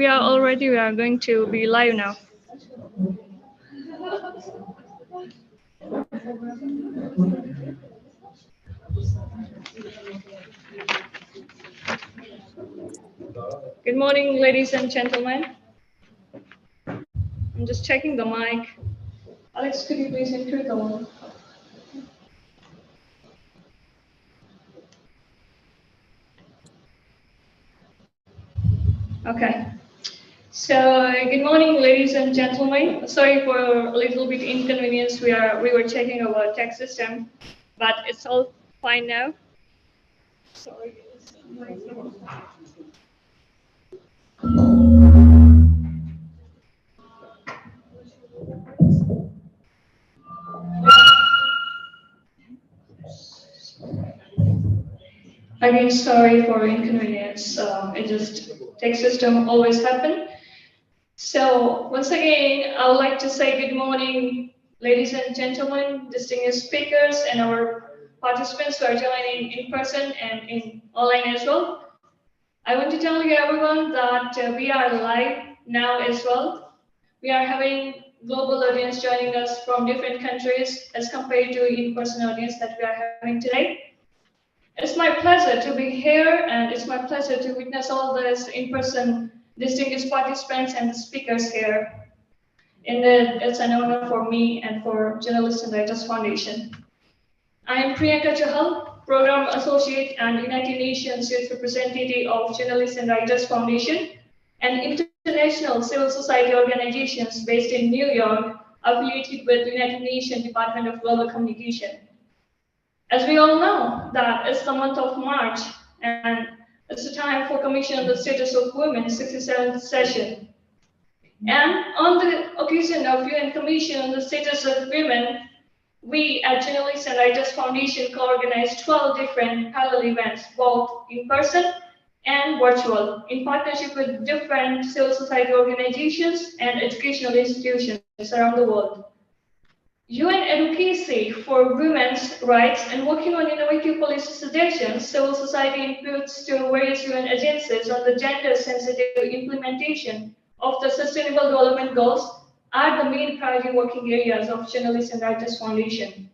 we are all ready. We are going to be live now. Good morning, ladies and gentlemen. I'm just checking the mic. Alex, could you please include the one? Okay. So good morning, ladies and gentlemen. Sorry for a little bit inconvenience. We were checking our tech system, but it's all fine now. Sorry. Again, sorry for inconvenience. It just tech system always happen. So once again, I would like to say good morning, ladies and gentlemen, distinguished speakers, and our participants who are joining in person and in online as well. I want to tell you everyone that we are live now as well. We are having global audience joining us from different countries as compared to in-person audience that we are having today. It's my pleasure to be here, and it's my pleasure to witness all these in-person distinguished participants and speakers here. And it's an honor for me and for Journalists and Writers Foundation. I am Priyanka Chahal, Program Associate and United Nations Youth Representative of Journalists and Writers Foundation, an international civil society organizations based in New York, affiliated with the United Nations Department of Global Communication. As we all know, that is the month of March, and it's the time for Commission on the Status of Women 67th session. And on the occasion of UN Commission on the Status of Women, we at Journalists and Writers Foundation co-organized 12 different parallel events, both in person and virtual, in partnership with different civil society organizations and educational institutions around the world. UN advocacy for women's rights and working on innovative policy suggestions, civil society inputs to various UN agencies on the gender-sensitive implementation of the Sustainable Development Goals are the main priority working areas of Journalists and Writers Foundation.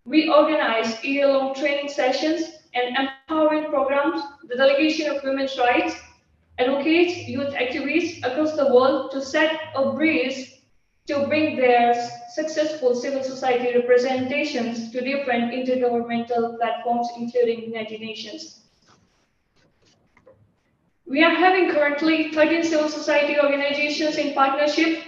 We organize year-long training sessions and empowering programs, the delegation of women's rights, advocates youth activists across the world to set a breeze to bring their successful civil society representations to different intergovernmental platforms, including United Nations. We are having currently 13 civil society organizations in partnership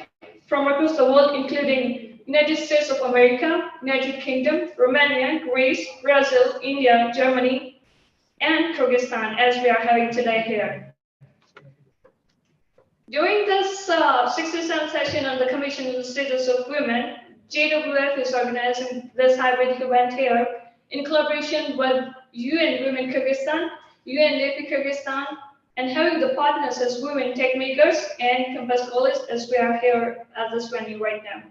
from across the world, including United States of America, United Kingdom, Romania, Greece, Brazil, India, Germany, and Kyrgyzstan, as we are having today here. During this 67th session on the Commission on the Status of Women, JWF is organizing this hybrid event here in collaboration with UN Women Kyrgyzstan, UNDP Kyrgyzstan, and having the partners as women tech makers and campus scholars as we are here at this venue right now.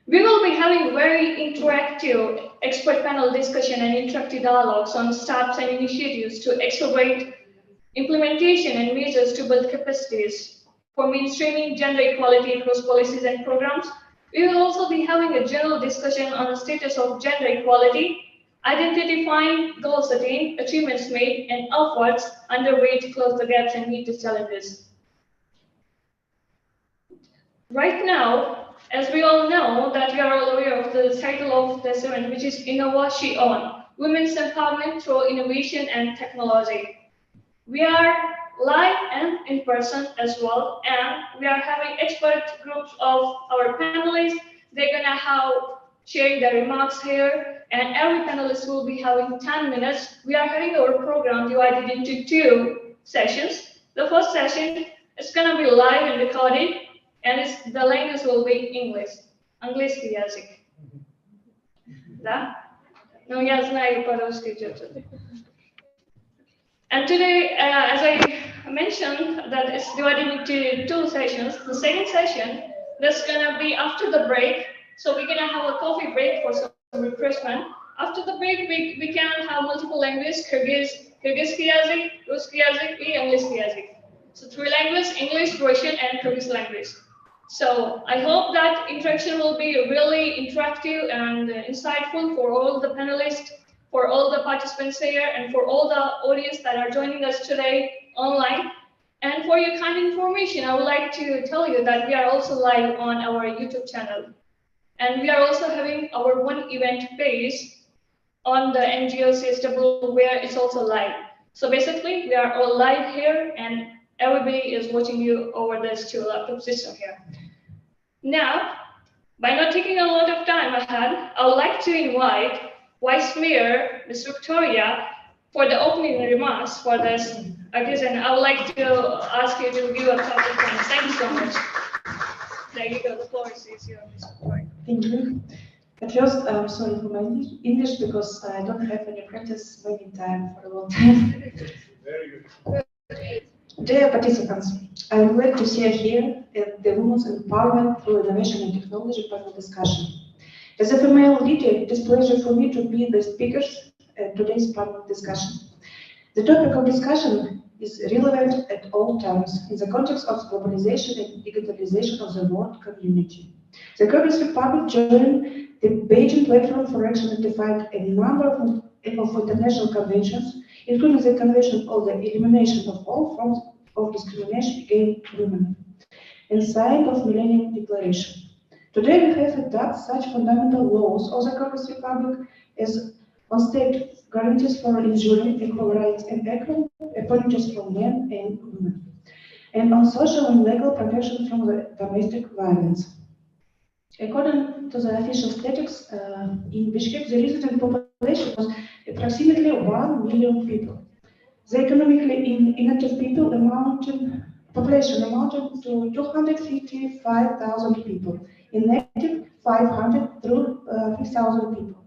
We will be having very interactive expert panel discussion and interactive dialogues on steps and initiatives to accelerate implementation and measures to build capacities for mainstreaming gender equality across policies and programs. We will also be having a general discussion on the status of gender equality, identifying goals attained, achievements made, and efforts underway to close the gaps and meet the challenges. Right now, as we all know, that we are all aware of the title of this event, which is InnovaSHEon, Women's Empowerment Through Innovation and Technology. We are live and in person as well, and we are having expert groups of our panelists. They're gonna have sharing their remarks here, and every panelist will be having 10 minutes. We are having our program divided into 2 sessions. The first session is gonna be live and recorded, and the language will be English. Английский язык. Да? Ну, я знаю по-русски чуть-чуть. And today, as I mentioned, that it's divided into 2 sessions. The second session, that's gonna be after the break. So we're gonna have a coffee break for some refreshment. After the break, we can have multiple languages: Kyrgyzский язык, русский язык, and English язык. So 3 languages: English, Russian, and Kyrgyz language. So I hope that interaction will be really interactive and insightful for all the panelists, for all the participants here, and for all the audience that are joining us today online. And for your kind information, I would like to tell you that we are also live on our YouTube channel. And we are also having our one event page on the NGO CSW where it's also live. So basically, we are all live here and everybody is watching you over this two laptop system here. Now, by not taking a lot of time ahead, I would like to invite Vice Mayor Ms. Victoria for the opening remarks for this occasion. I would like to ask you to give a couple of comments. Thank you so much. There you go. The floor is yours, Ms. Victoria. Thank you. At first, I'm sorry for my English because I don't have any practice many time for a long time. Very good. Dear participants, I'm glad to see you here at the Women's Empowerment through Innovation and Technology panel discussion. As a female leader, it is a pleasure for me to be the speakers at today's panel discussion. The topic of discussion is relevant at all times in the context of globalization and digitalization of the world community. The Kyrgyz Republic joined the Beijing Platform for Action identified a number of international conventions, including the Convention on the Elimination of All Forms of Discrimination Against Women, and signed of Millennium Declaration. Today we have adopted such fundamental laws of the Kyrgyz Republic as on state guarantees for ensuring equal rights and equal opportunities for men and women, and on social and legal protection from the domestic violence. According to the official statistics, in Bishkek, the resident population was approximately 1 million people. The economically inactive people population amounted to 255,000 people, inactive 503,000 people,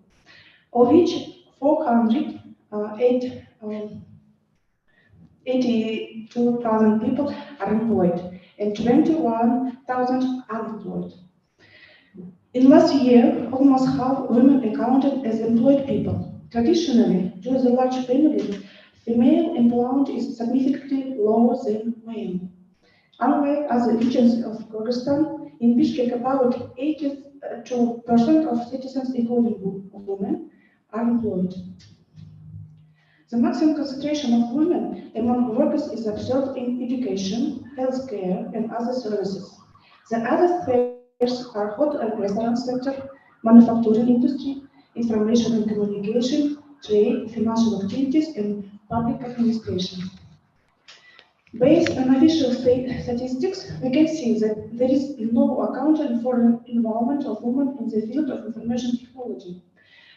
of which 482,000 people are employed and 21,000 unemployed. In last year, almost half women accounted as employed people. Traditionally, due to the large family, female employment is significantly lower than male. Unlike other regions of Kyrgyzstan, in Bishkek about 82% of citizens, including women, are employed. The maximum concentration of women among workers is observed in education, healthcare, and other services. The other spheres are hotel and restaurant sector, manufacturing industry, information and communication, trade, financial activities, and public administration. Based on official statistics, we can see that there is no accounting for the involvement of women in the field of information technology,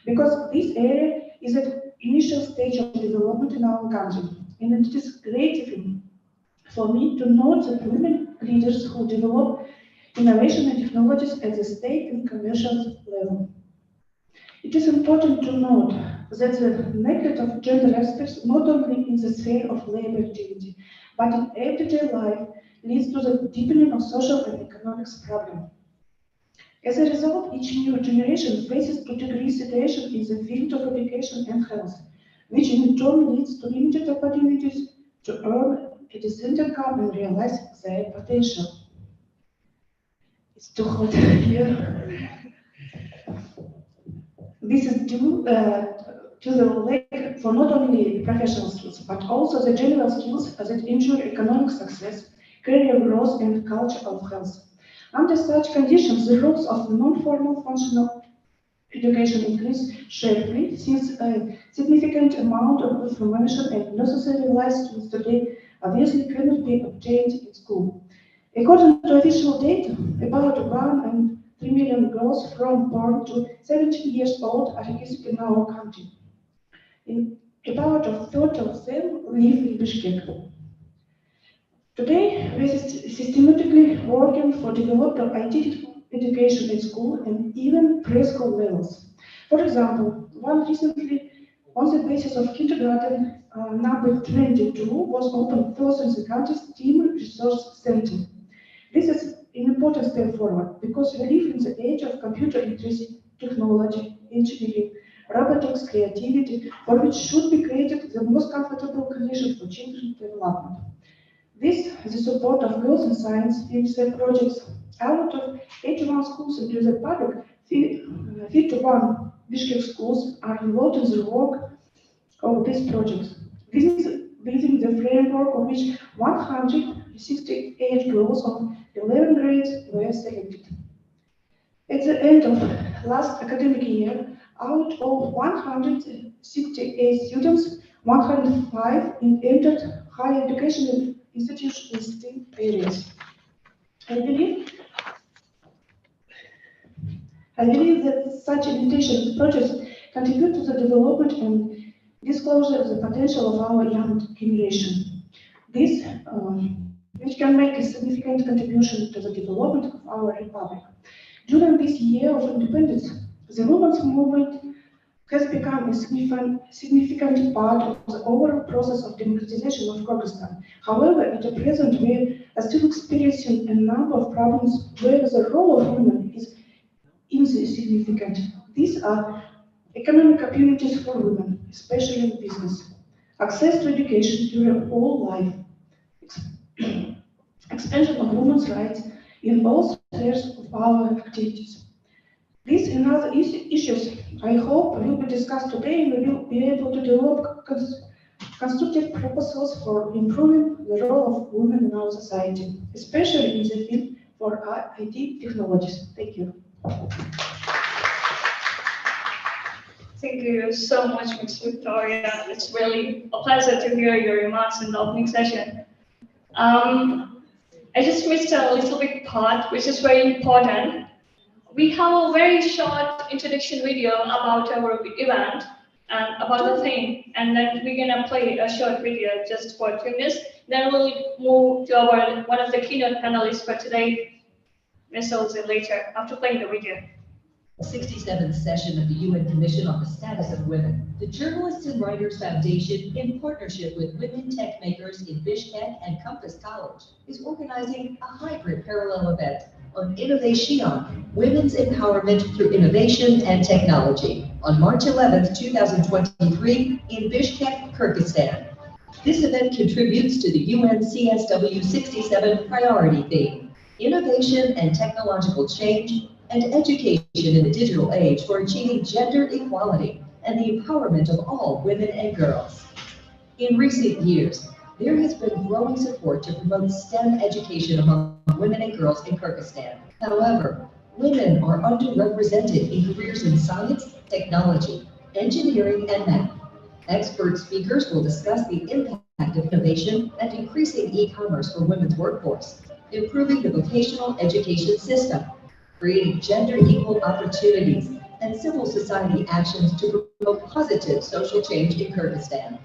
because this area is at initial stage of development in our country, and it is gratifying for me to note that women leaders who develop innovation and technologies at the state and commercial level. It is important to note that the neglect of gender aspects not only in the sphere of labor activity, but in everyday life leads to the deepening of social and economic problems. As a result, each new generation faces two-degree situation in the field of education and health, which in turn leads to limited opportunities to earn a decent income and realize their potential. It's too hot here. This is due to the lack for not only professional skills, but also the general skills that ensure economic success, career growth, and culture of health. Under such conditions, the roles of non-formal functional education increase sharply, since a significant amount of information and necessary life skills today obviously cannot be obtained in school. According to official data, about 1.3 million girls from born to 17 years old are registered in our country. About a third of them live in Bishkek. Today, we are systematically working for developing IT education in school and even preschool levels. For example, one recently, on the basis of kindergarten number 22, was opened first in the country's STEAM Resource Center. This is an important step forward because we live in the age of computer literacy, technology, engineering, robotics, creativity, for which should be created the most comfortable conditions for children's development. This, the support of Girls in Science UNICEF projects, out of 81 schools into the public, 51 Bishkek schools are involved in the work of these projects. Within the framework of which 168 girls of 11 grades were selected. At the end of last academic year, out of 168 students, 105 entered higher education institutions in STEM areas. I believe that such invitation projects contribute to the development and disclosure of the potential of our young generation. This, which can make a significant contribution to the development of our republic. During this year of independence, the women's movement has become a significant part of the overall process of democratization of Kyrgyzstan. However, at the present, we are still experiencing a number of problems where the role of women is insignificant. These are economic opportunities for women, especially in business, access to education during all life, expansion of women's rights in all spheres of our activities. These and other issues, I hope, will be discussed today and we will be able to develop constructive proposals for improving the role of women in our society, especially in the field for IT technologies. Thank you. Thank you so much, Ms. Victoria. It's really a pleasure to hear your remarks in the opening session. I just missed a little bit part, which is very important. We have a very short introduction video about our event and about the theme, and then we're gonna play a short video just for 2 minutes. Then we'll move to our one of the keynote panelists for today, Ms. Olsen, later after playing the video. 67th session of the UN Commission on the Status of Women. The Journalists and Writers Foundation, in partnership with Women Tech Makers in Bishkek and Compass College, is organizing a hybrid parallel event on InnovaSHEon, Women's Empowerment Through Innovation and Technology, on March 11th, 2023 in Bishkek, Kyrgyzstan. This event contributes to the UN CSW 67 priority theme, Innovation and Technological Change and Education in the Digital Age for Achieving Gender Equality and the Empowerment of All Women and Girls. In recent years, there has been growing support to promote STEM education among women and girls in Kyrgyzstan. However, women are underrepresented in careers in science, technology, engineering, and math. Expert speakers will discuss the impact of innovation and increasing e-commerce for women's workforce, improving the vocational education system, creating gender equal opportunities, and civil society actions to promote positive social change in Kyrgyzstan.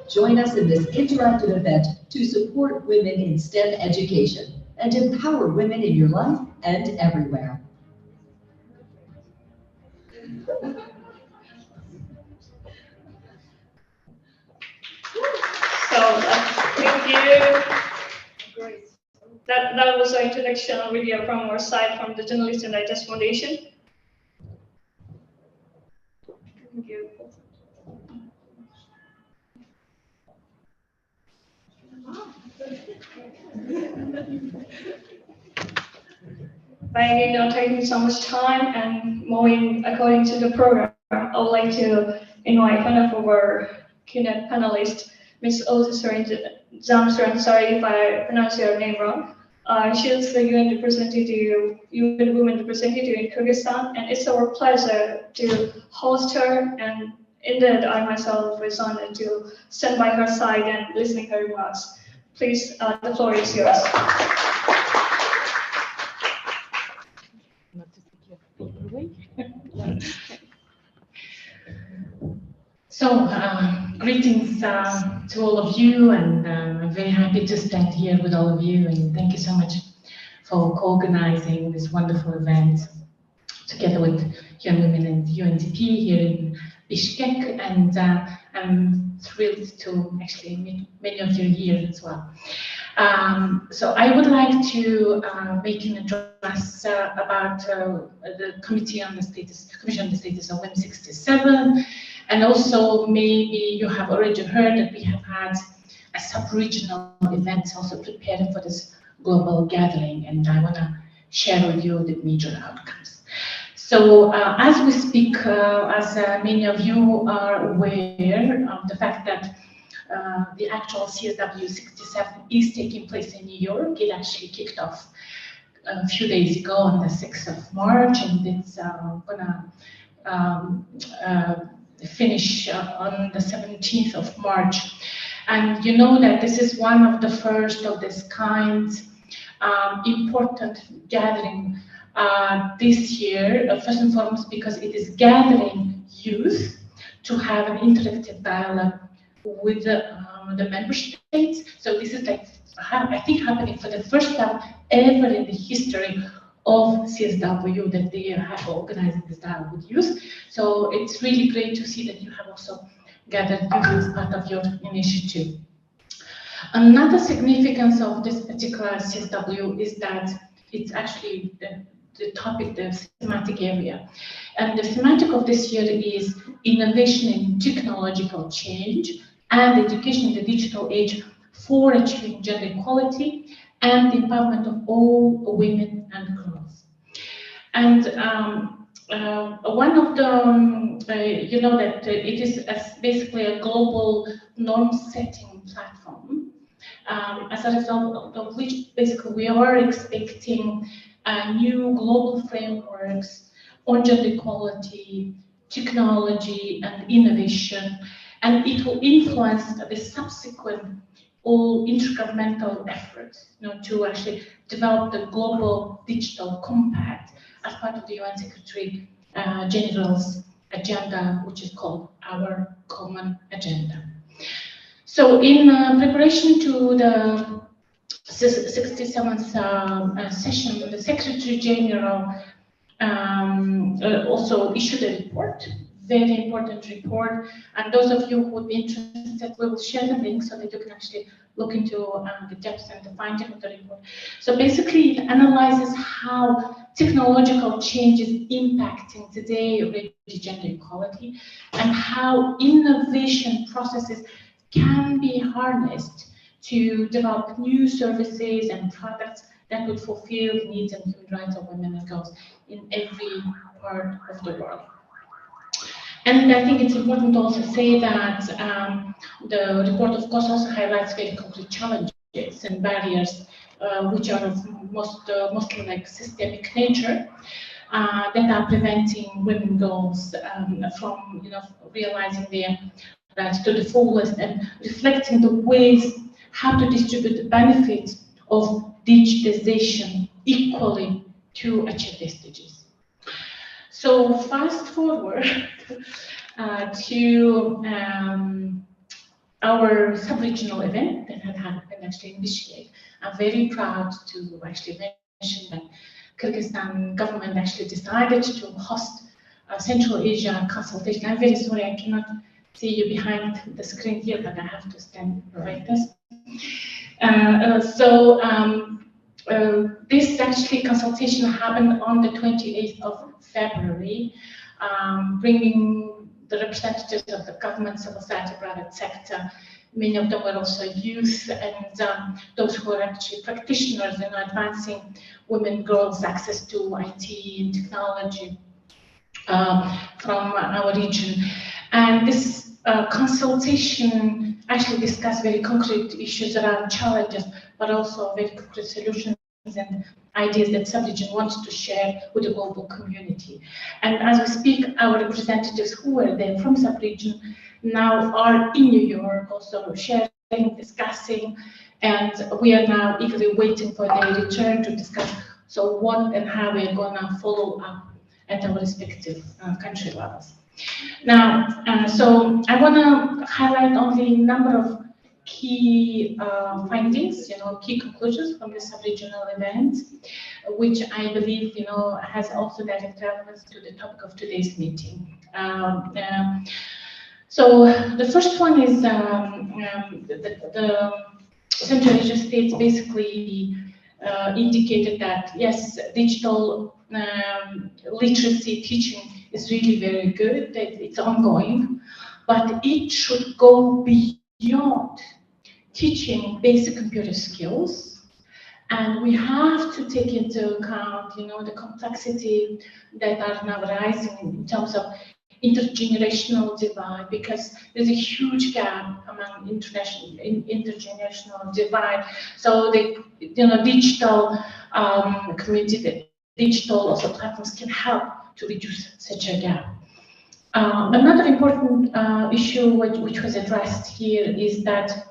Join us in this interactive event to support women in STEM education and empower women in your life and everywhere. So, thank you. Great. That was an introduction video from our side, from the Journalists and Writers Foundation. Thank you. By not taking so much time and moving according to the program, I would like to invite one of our keynote panelists, Ms. Zamsuran. Sorry if I pronounce your name wrong. She is the UN Women representative in Kyrgyzstan, and it's our pleasure to host her. And indeed, I myself was honored to stand by her side and listening to her remarks. Please, the floor is yours. So, greetings to all of you, and I'm very happy to stand here with all of you, and thank you so much for co-organizing this wonderful event together with Young Women and UNDP here in Bishkek, and I'm thrilled to actually meet many of you here as well. So I would like to make an address about the Commission on the Status of Women 67, and also maybe you have already heard that we have had a sub-regional events also preparing for this global gathering, and I want to share with you the major outcomes. So as we speak, as many of you are aware of the fact that the actual CSW 67 is taking place in New York. It actually kicked off a few days ago on the 6th of March, and it's gonna finish on the 17th of March. And you know that this is one of the first of this kind important gathering this year, first and foremost because it is gathering youth to have an interactive dialogue with the member states. So this is like, I think, happening for the first time ever in the history of CSW that they have organized this dialogue with youth. So it's really great to see that you have also gathered youth as part of your initiative. Another significance of this particular CSW is that it's actually the topic, the thematic area. And the thematic of this year is innovation in technological change and education in the digital age for achieving gender equality and the empowerment of all women and girls. And one of the, you know that it is basically a global norm-setting platform, as a result of which basically we are expecting new global frameworks on gender equality, technology, and innovation, and it will influence the subsequent all intergovernmental efforts, to actually develop the global digital compact as part of the UN Secretary General's agenda, which is called Our Common Agenda. So in preparation to the 67th session, the Secretary General also issued a report, very important report, and those of you who would be interested, we will share the link so that you can actually look into the depths and the finding of the report. So basically it analyzes how technological change is impacting today already gender equality and how innovation processes can be harnessed to develop new services and products that would fulfill the needs and human rights of women and girls in every part of the world. And I think it's important to also say that the report, of course, also highlights very concrete challenges and barriers, which are of mostly like systemic nature, that are preventing women girls from, realizing their rights to the fullest and reflecting the ways how to distribute the benefits of digitization equally to achieve these SDGs. So fast forward to our sub-regional event that had happened actually in Bishkek. I'm very proud to actually mention that Kyrgyzstan government actually decided to host a Central Asia consultation. I'm very sorry I cannot see you behind the screen here, but I have to stand like this. This actually consultation happened on the 28th of February, bringing the representatives of the government, civil society, private sector. Many of them were also youth and those who are actually practitioners in advancing women, girls' access to IT and technology from our region. And this consultation actually discussed very concrete issues around challenges, but also very concrete solutions and ideas that sub-region wants to share with the global community. And as we speak, our representatives who were there from sub-region now are in New York, also sharing, discussing, and we are now eagerly waiting for their return to discuss so what and how we are going to follow up at our respective country levels. Now, so I want to highlight only a number of key findings, key conclusions from the sub-regional event, which I believe, has also direct relevance to the topic of today's meeting. So the first one is the Central Asia states basically indicated that, yes, digital literacy teaching is really very good, that it's ongoing, but it should go beyond teaching basic computer skills. And we have to take into account, the complexity that are now rising in terms of intergenerational divide, because there's a huge gap among intergenerational divide. So the digital community, the digital also platforms can help to reduce such a gap. Another important issue which was addressed here is that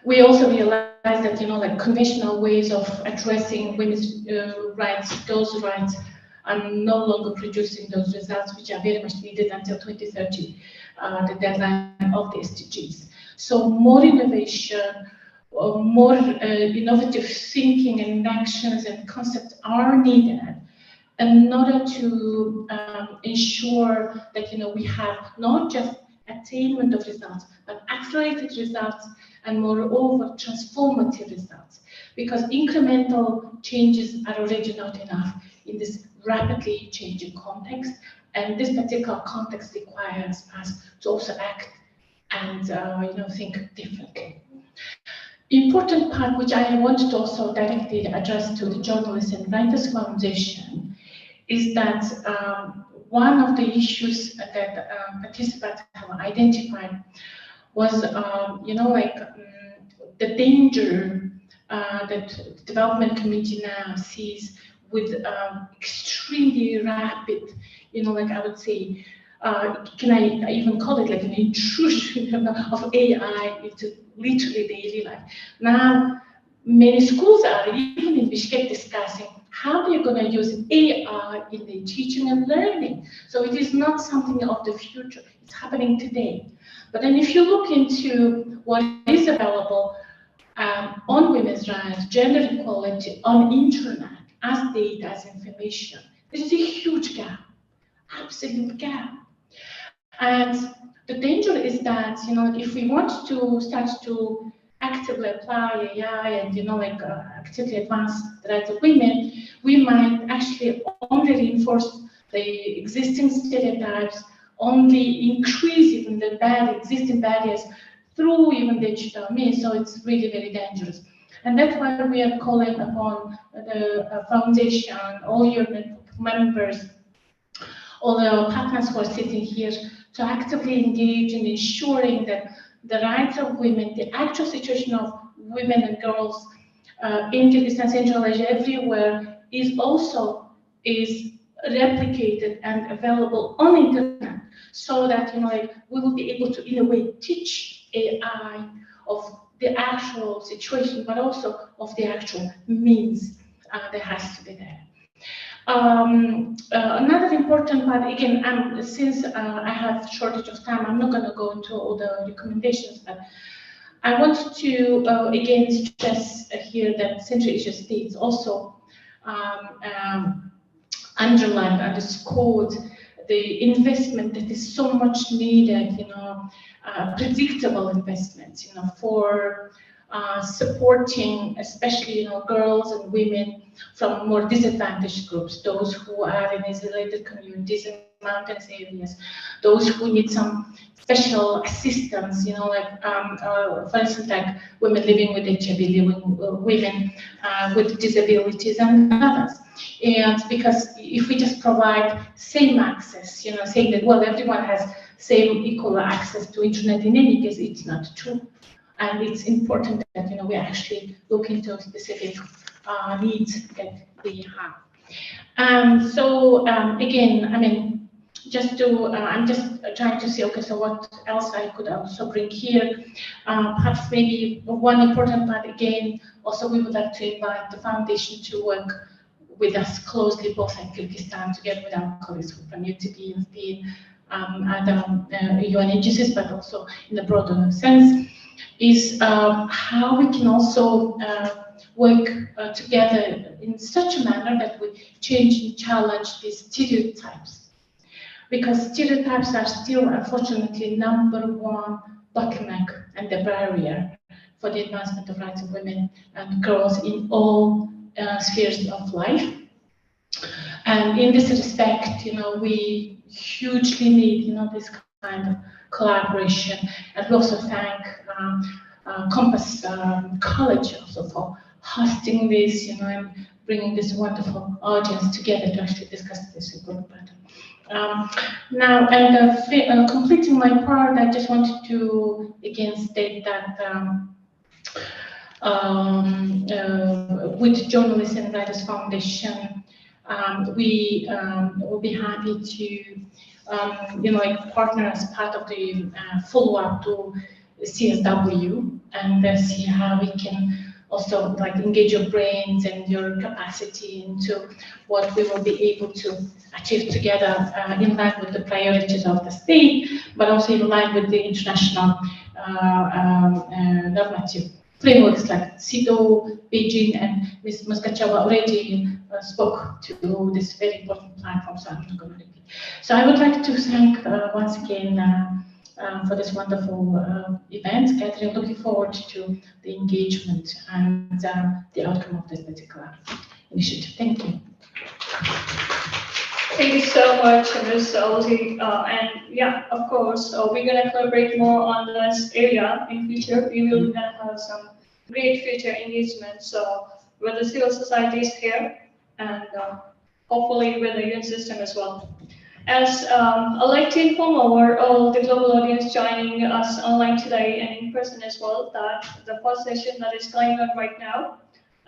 we also realize that conventional ways of addressing women's rights, girls' rights, are no longer producing those results which are very much needed until 2030, the deadline of the SDGs. So more innovation, more innovative thinking and actions and concepts are needed in order to ensure that we have not just attainment of results, but accelerated results and moreover transformative results. Because incremental changes are already not enough in this rapidly changing context, and this particular context requires us to also act and think differently. Important part which I wanted to also directly address to the Journalists and Writers Foundation is that one of the issues that participants have identified was, the danger that the development community now sees with extremely rapid, I would say, can I even call it like an intrusion of AI into literally daily life. Now, many schools are even in Bishkek discussing how they're going to use AI in their teaching and learning. So it is not something of the future, it's happening today. But then if you look into what is available on women's rights, gender equality, on internet, as data, as information, there is a huge gap, absolute gap. And the danger is that, if we want to start to actively apply AI and, actively advance the rights of women, we might actually only reinforce the existing stereotypes, only increase even the existing barriers through even digital means. So it's really very dangerous. And that's why we are calling upon the foundation, all your members, all the partners who are sitting here, to actively engage in ensuring that the rights of women, the actual situation of women and girls in Kyrgyzstan, Central Asia, everywhere, is replicated and available on internet, so that we will be able to, in a way, teach AI of the actual situation, but also of the actual means that has to be there. Another important part, again, since I have shortage of time, I'm not going to go into all the recommendations, but I want to again stress here that Central Asia states also underlined, underscored the investment that is so much needed, predictable investments, for supporting, especially girls and women from more disadvantaged groups, those who are in isolated communities in mountainous areas, those who need some special assistance, for instance, like women living with HIV, women with disabilities and others. And because if we just provide same access, saying that, well, everyone has same equal access to internet in any case, it's not true. And it's important that we actually look into specific needs that we have. So again, I'm just trying to see, okay, so what else I could also bring here? Perhaps maybe one important part, again, also we would like to invite the foundation to work with us closely, both in Kyrgyzstan, together with our colleagues from UTP and Spain, other UN agencies, but also in a broader sense, is how we can also work together in such a manner that we change and challenge these stereotypes. Because stereotypes are still, unfortunately, #1 bottleneck and the barrier for the advancement of rights of women and girls in all spheres of life. And in this respect, we hugely need, this kind of collaboration. And we also thank Compass College also for hosting this, and bringing this wonderful audience together to actually discuss this important matter. Now, and completing my part, I just wanted to again state that with Journalists and Writers Foundation, we will be happy to partner as part of the follow-up to CSW and see how we can also engage your brains and your capacity into what we will be able to achieve together in line with the priorities of the state, but also in line with the international normative frameworks like CEDAW, Beijing, and Ms. Muskachawa already spoke to this very important platform, so I'm not going to repeat. So I would like to thank once again for this wonderful event, Catherine. Looking forward to the engagement and the outcome of this particular initiative. Thank you. Thank you so much, Ms. Ozzy. And yeah, of course, we're gonna collaborate more on this area in future. We will gonna have some great future engagements with the civil societies here and hopefully with the UN system as well. As I'd like to inform all the global audience joining us online today and in person as well that the first session that is going on right now,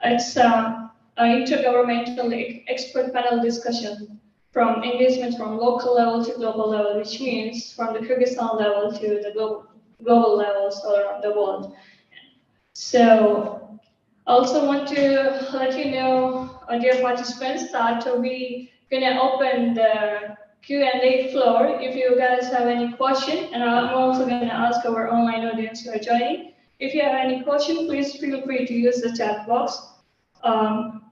it's an intergovernmental expert panel discussion from engagement from local level to global level, which means from the Kyrgyzstan level to the global levels around the world. So I also want to let you know, dear participants, that we're gonna open the Q&A floor if you guys have any question, and I'm also gonna ask our online audience who are joining. If you have any question, please feel free to use the chat box.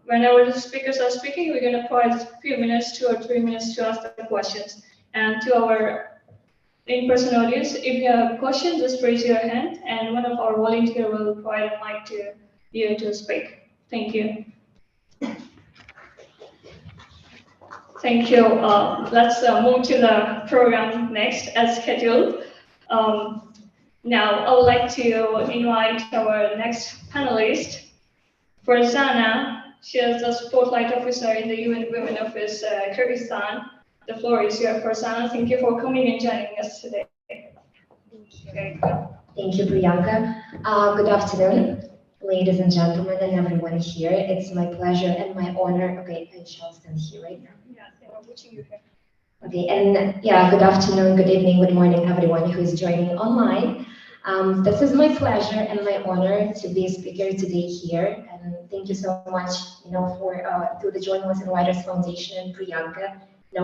Whenever the speakers are speaking, we're going to provide a few minutes, 2 or 3 minutes to ask the questions. And to our in-person audience, if you have a question, just raise your hand and one of our volunteers will provide a mic to you to speak. Thank you. Thank you. Let's move to the program next as scheduled. Now, I would like to invite our next panelist, Farzana. She is the Spotlight Officer in the UN Women Office, Kyrgyzstan. The floor is yours, Farzana. Thank you for coming and joining us today. Thank you. Thank you, Priyanka. Good afternoon, ladies and gentlemen, and everyone here. It's my pleasure and my honor. Okay, I shall stand here right now. Yeah, I'm watching you here. Okay, and yeah, good afternoon, good evening, good morning, everyone who is joining online. This is my pleasure and my honor to be a speaker today here, and thank you so much, for to the Journalists and Writers Foundation and Priyanka,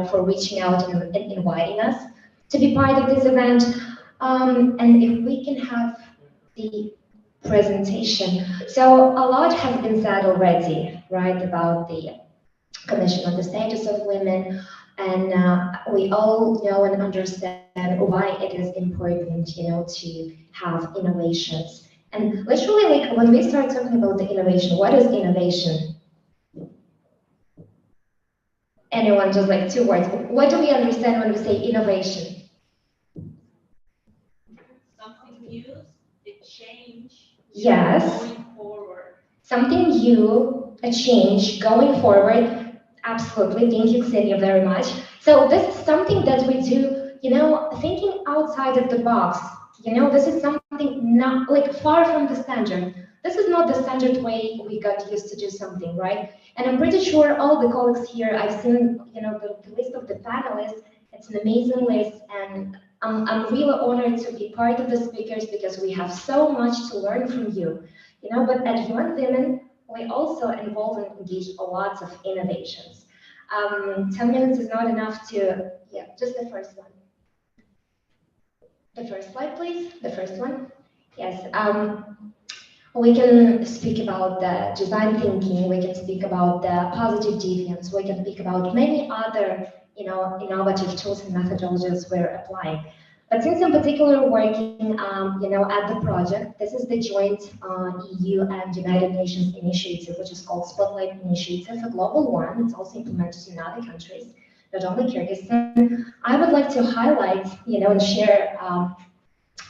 for reaching out and inviting us to be part of this event. And if we can have the presentation. So a lot has been said already, right, about the Commission on the Status of Women, and we all know and understand why it is important, to have innovations. And literally, when we start talking about the innovation, what is innovation? Anyone, just 2 words. What do we understand when we say innovation? Something new, a change. Yes. Going forward. Something new, a change, going forward. Absolutely, thank you, Xenia, very much. So this is something that we do, thinking outside of the box. This is something not far from the standard. This is not the standard way we got used to do something, right? And I'm pretty sure all the colleagues here, I've seen, the list of the panelists. It's an amazing list, and I'm really honored to be part of the speakers because we have so much to learn from you. But at UN Women, we also involve and engage a lot of innovations. 10 minutes is not enough to, just the first one. The first slide, please. The first one. Yes. We can speak about the design thinking. We can speak about the positive deviance. We can speak about many other, innovative tools and methodologies we're applying. But since I'm particularly working, at the project, this is the joint EU and United Nations initiative, which is called Spotlight Initiative, a global one. It's also implemented in other countries, not only Kyrgyzstan. I would like to highlight, and share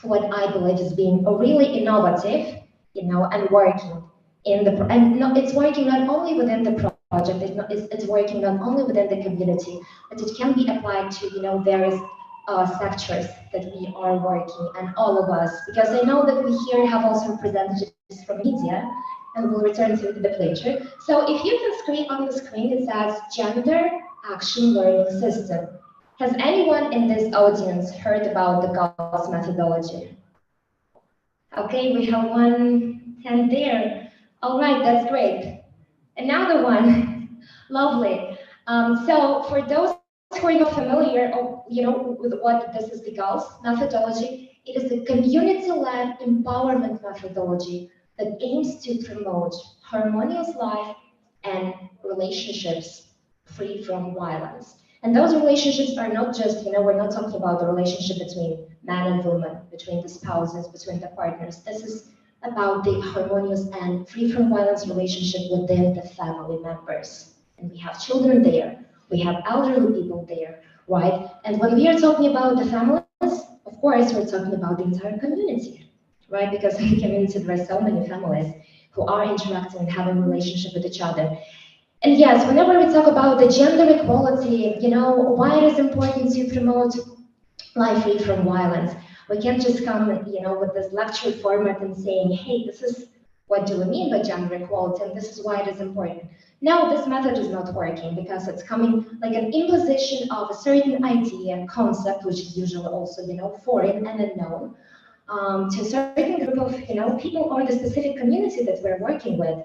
what I believe is being really innovative, and working in the and no, it's working not only within the project, it's working not only within the community, but it can be applied to various sectors that we are working, and all of us, because I know that we here have also representatives from media, and we'll return to the later. So if you can screen on the screen, it says Gender Action Learning System. Has anyone in this audience heard about the GALS methodology? Okay, we have one hand there. All right, that's great. Another one, lovely. So for those who are not familiar, with what this is the GALS methodology, it is a community-led empowerment methodology that aims to promote harmonious life and relationships free from violence. And those relationships are not just, we're not talking about the relationship between man and woman, between the spouses, between the partners. This is about the harmonious and free from violence relationship within the family members. And we have children there, we have elderly people there, right? And when we are talking about the families, of course, we're talking about the entire community, right? Because in the community, there are so many families who are interacting and having a relationship with each other. And yes, whenever we talk about the gender equality, why it is important to promote life free from violence, we can't just come, with this lecture format and saying, hey, this is what do we mean by gender equality, and this is why it is important. No, this method is not working because it's coming like an imposition of a certain idea and concept, which is usually also, foreign and unknown, to a certain group of, people or the specific community that we're working with.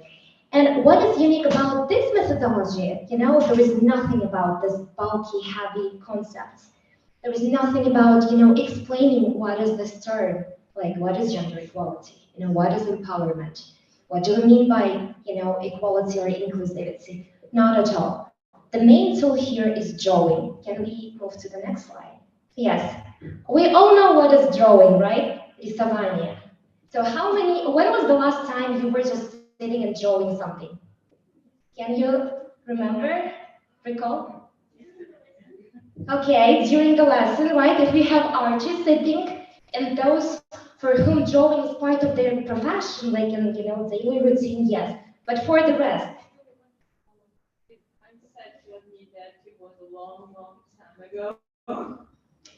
And what is unique about this methodology? There is nothing about this bulky, heavy concepts. There is nothing about, explaining what is this term, like what is gender equality, what is empowerment, what do we mean by, equality or inclusivity? Not at all. The main tool here is drawing. Can we move to the next slide? Yes, we all know what is drawing, right? Рисование. So when was the last time you were just sitting and drawing something? Can you recall? Okay, during the lesson, right? If we have artists sitting, and those for whom drawing is part of their profession, like in daily routine, yes. But for the rest, I'm sad to admit that it was a long, long time ago.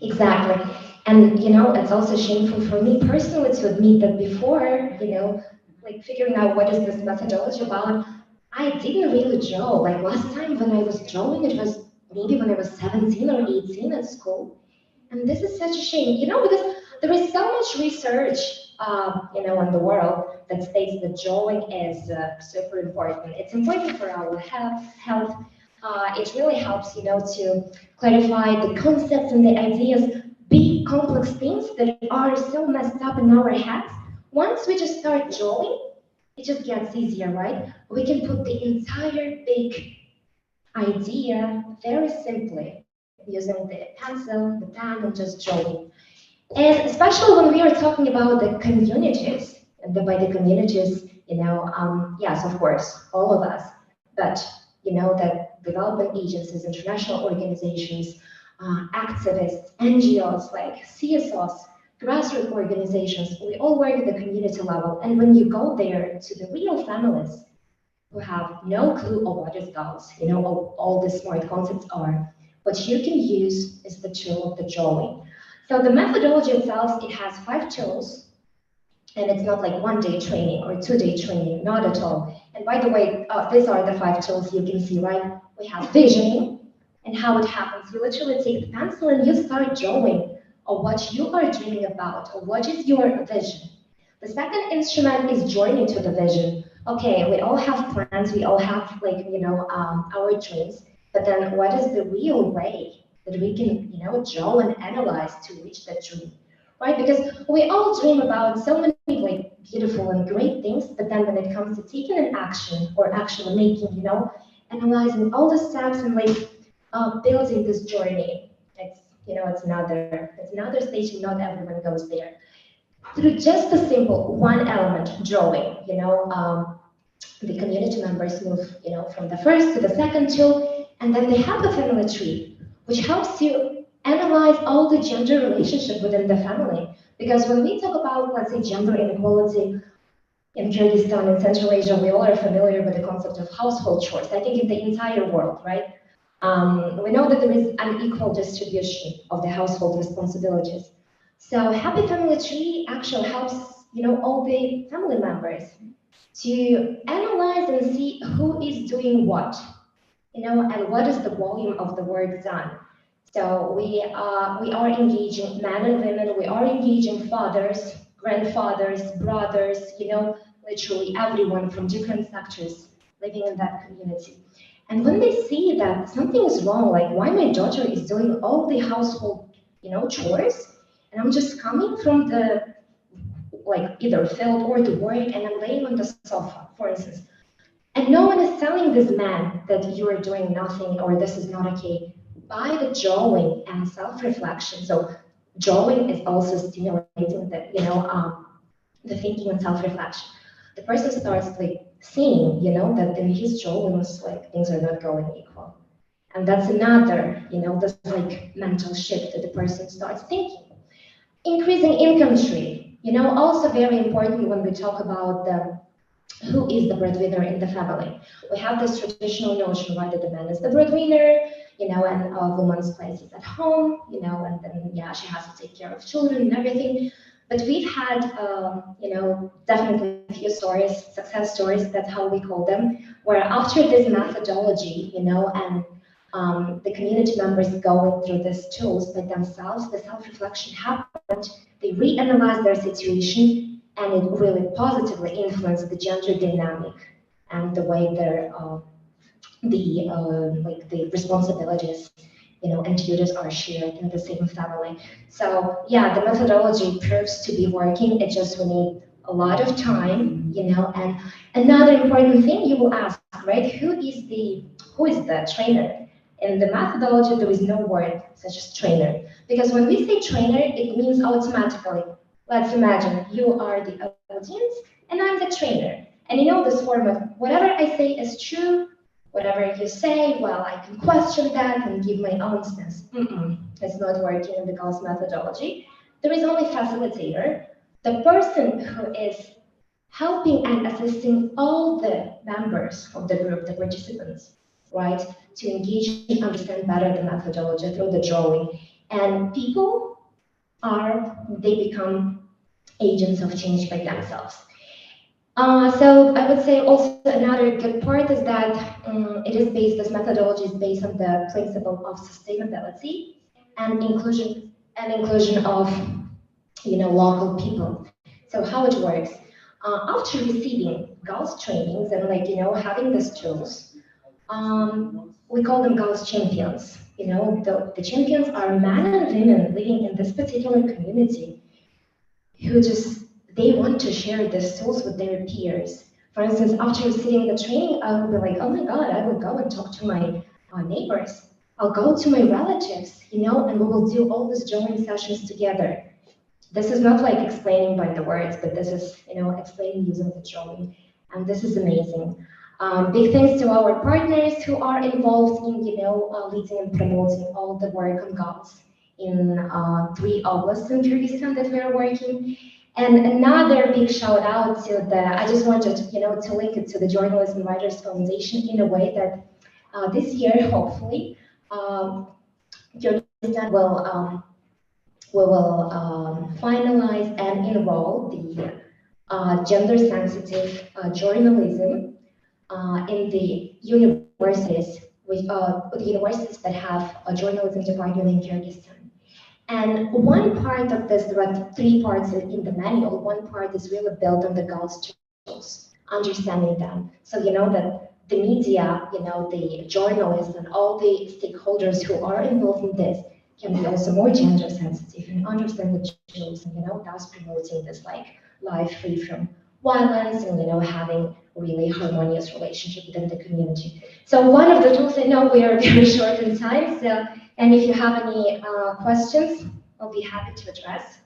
exactly. And it's also shameful for me personally to admit that before, like figuring out what is this methodology about, I didn't really draw. Like last time when I was drawing, it was maybe when I was 17 or 18 at school. And this is such a shame, because there is so much research, in the world that states that drawing is super important. It's important for our health. It really helps, to clarify the concepts and the ideas, big complex things that are so messed up in our heads. Once we just start drawing, it just gets easier, right? We can put the entire big idea very simply using the pencil, the pen, and just drawing. And especially when we are talking about the communities, and by the communities, yes, of course, all of us, but the development agencies, international organizations, activists, NGOs like CSOs, grassroots organizations, we all work at the community level. And when you go there to the real families who have no clue of what is GALS, all the smart concepts are, what you can use is the tool of the drawing. So the methodology itself, it has 5 tools, and it's not like 1-day training or 2-day training, not at all. And by the way, these are the 5 tools you can see, right? We have visioning, and how it happens. You literally take the pencil and you start drawing of what you are dreaming about, or what is your vision. The second instrument is journey to the vision. Okay, we all have plans, we all have our dreams, but then what is the real way that we can, draw and analyze to reach that dream, right? Because we all dream about so many beautiful and great things, but then when it comes to taking an action or actually making, analyzing all the steps and building this journey, it's another stage, and not everyone goes there. Through just a simple one element, drawing, the community members move, from the first to the second tool, and then they have the family tree, which helps you analyze all the gender relationship within the family. Because when we talk about, let's say, gender inequality in Kyrgyzstan and Central Asia, we all are familiar with the concept of household chores. I think in the entire world, right? We know that there is an equal distribution of the household responsibilities. So Happy Family Tree actually helps, all the family members to analyze and see who is doing what, and what is the volume of the work done. So we are engaging men and women, we are engaging fathers, grandfathers, brothers, literally everyone from different sectors living in that community. And when they see that something is wrong, like why my daughter is doing all the household, chores, and I'm just coming from the like either field or the work and I'm laying on the sofa, for instance, and no one is telling this man that you are doing nothing or this is not okay by the drawing and self-reflection. So drawing is also stimulating the thinking and self-reflection. The person starts like seeing, that in his drawings, like things are not going equal. And that's another, this like mental shift that the person starts thinking. Increasing income stream, also very important when we talk about who is the breadwinner in the family. We have this traditional notion, right, that the man is the breadwinner, and a woman's place is at home, and then, she has to take care of children and everything. But we've had, definitely a few stories, success stories, that's how we call them, where after this methodology, and the community members going through these tools by themselves, the self-reflection happened, they reanalyzed their situation, and it really positively influenced the gender dynamic and the way their the responsibilities, and duties are shared in the same family. So yeah, the methodology proves to be working. It just will need a lot of time, And another important thing you will ask, right? Who is the trainer? In the methodology, there is no word such as trainer, because when we say trainer, it means automatically. Let's imagine you are the audience and I'm the trainer. And this format, whatever I say is true, whatever you say, well, I can question that and give my own stance. It's not working in the Gauss methodology. There is only facilitator, the person who is helping and assisting all the members of the group, the participants, right, to engage and understand better the methodology through the drawing. And people they become agents of change by themselves. So I would say also another good part is that this methodology is based on the principle of sustainability and inclusion of local people. So how it works, after receiving Gauss trainings and having these tools, we call them Gauss champions. The champions are men and women living in this particular community who they want to share these tools with their peers. For instance, after receiving the training, I will be like, oh my God, I will go and talk to my neighbors. I'll go to my relatives, and we will do all these drawing sessions together. This is not like explaining by the words, but this is, explaining using the drawing. And this is amazing. Big thanks to our partners who are involved in, leading and promoting all the work on GOTS in 3 oblasts in Kyrgyzstan that we are working. And another big shout out to I just wanted, to link it to the Journalists and Writers Foundation in a way that this year, hopefully, Kyrgyzstan will finalize and enroll the gender-sensitive journalism in the universities, the universities that have a journalism department in Kyrgyzstan. And one part of this, there are 3 parts in the manual. One part is really built on the Gauss tools, understanding them. So that the media, the journalists and all the stakeholders who are involved in this can be also more gender sensitive and understand the tools, and thus promoting this life free from violence and having really harmonious relationship within the community. So one of the tools, I know we are very short in time, so and if you have any questions, I'll be happy to address.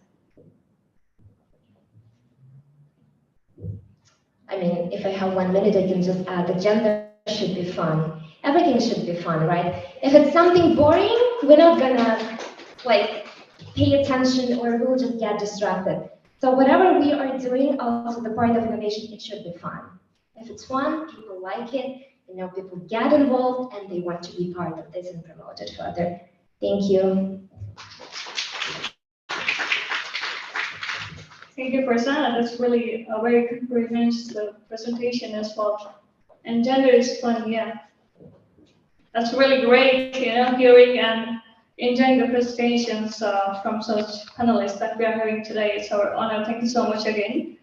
I mean, if I have 1 minute, I can just add the gender should be fun. Everything should be fun, right? If it's something boring, we're not gonna like pay attention or we'll just get distracted. So whatever we are doing also the part of innovation, it should be fun. If it's fun, people like it, people get involved and they want to be part of this and promote it further. Thank you. Thank you for that. That's really a very comprehensive presentation as well. And gender is fun, yeah. That's really great, hearing and enjoying the presentations from such panelists that we are having today. It's our honor. Thank you so much again.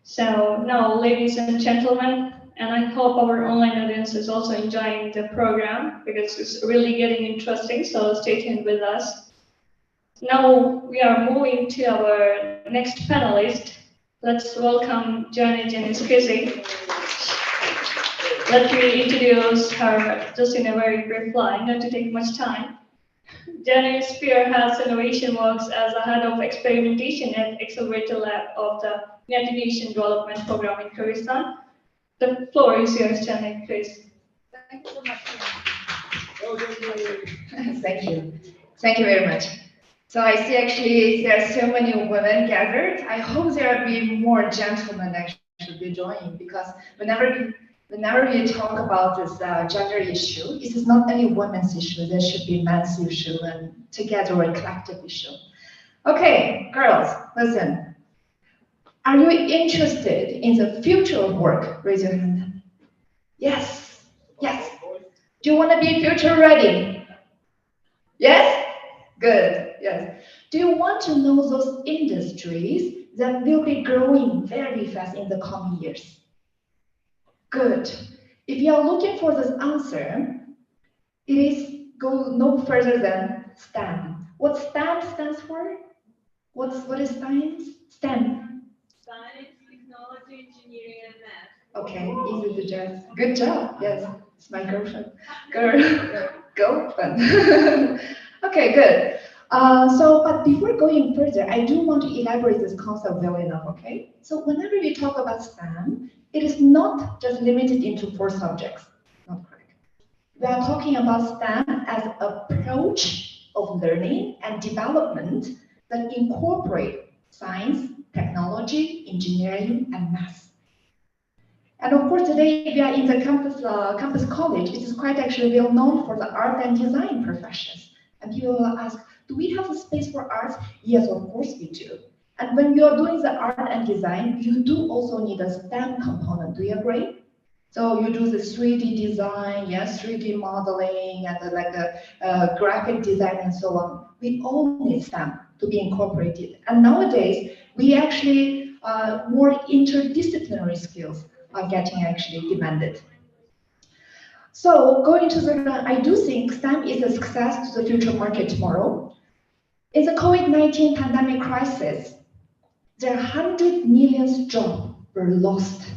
So now, ladies and gentlemen, and I hope our online audience is also enjoying the program because it's really getting interesting. So stay tuned with us. Now we are moving to our next panelist. Let's welcome Janet Janiskisi. Let me introduce her just in a very brief line, not to take much time. Janet spearheads innovation works as a head of experimentation at Accelerator Lab of the United Nations Development Program in Kyrgyzstan. The floor is yours, Janet, please. Thank you so much. Thank you. Thank you very much. So I see actually there are so many women gathered. I hope there will be more gentlemen actually be joining because whenever we talk about this gender issue, it is not only women's issue. There should be men's issue and together a collective issue. Okay, girls, listen. Are you interested in the future of work? Raise your hand. Yes. Yes. Do you want to be future ready? Yes? Good. Yes. Do you want to know those industries that will be growing very fast in the coming years? Good. If you are looking for this answer, it is go no further than STEM. What STEM stands for? What is science? STEM. Science, technology, engineering, and math. Okay, easy to just. Good job. Yes, it's my girlfriend. Girlfriend. Okay, good. But before going further, I do want to elaborate this concept well enough, okay? So whenever we talk about STEM, it is not just limited into 4 subjects. Not correct. We are talking about STEM as an approach of learning and development that incorporate science, technology, engineering, and math. And of course, today we are in the campus college. It is quite actually well known for the art and design professions. And people will ask, do we have a space for arts? Yes, of course we do. And when you are doing the art and design, you do also need a STEM component. Do you agree? So you do the 3D design, yes, 3D modeling, and graphic design and so on. We all need STEM to be incorporated. And nowadays, we actually more interdisciplinary skills are getting actually demanded. So going to I do think STEM is a success to the future market tomorrow. In the COVID-19 pandemic crisis, there are 100 million jobs were lost.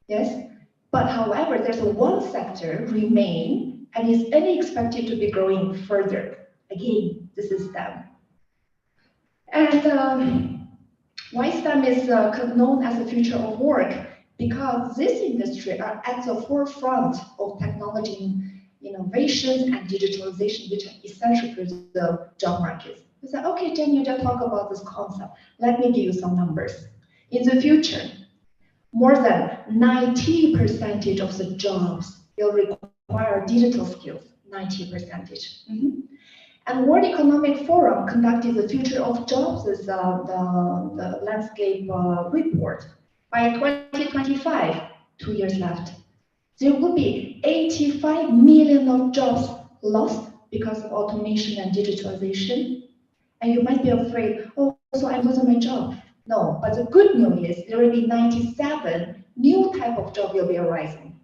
Yes, but however, there's one sector remain and is only expected to be growing further. Again, this is STEM. And why STEM is known as the future of work? Because this industry are at the forefront of technology innovation and digitalization, which are essential for the job market. We say, okay, Jen, you just talk about this concept. Let me give you some numbers. In the future, more than 90% of the jobs will require digital skills, 90%. And World Economic Forum conducted the Future of Jobs as the landscape report. By 2025, 2 years left, there will be 85 million of jobs lost because of automation and digitalization. And you might be afraid, oh, so I'm losing my job. No, but the good news is there will be 97 new type of job will be arising.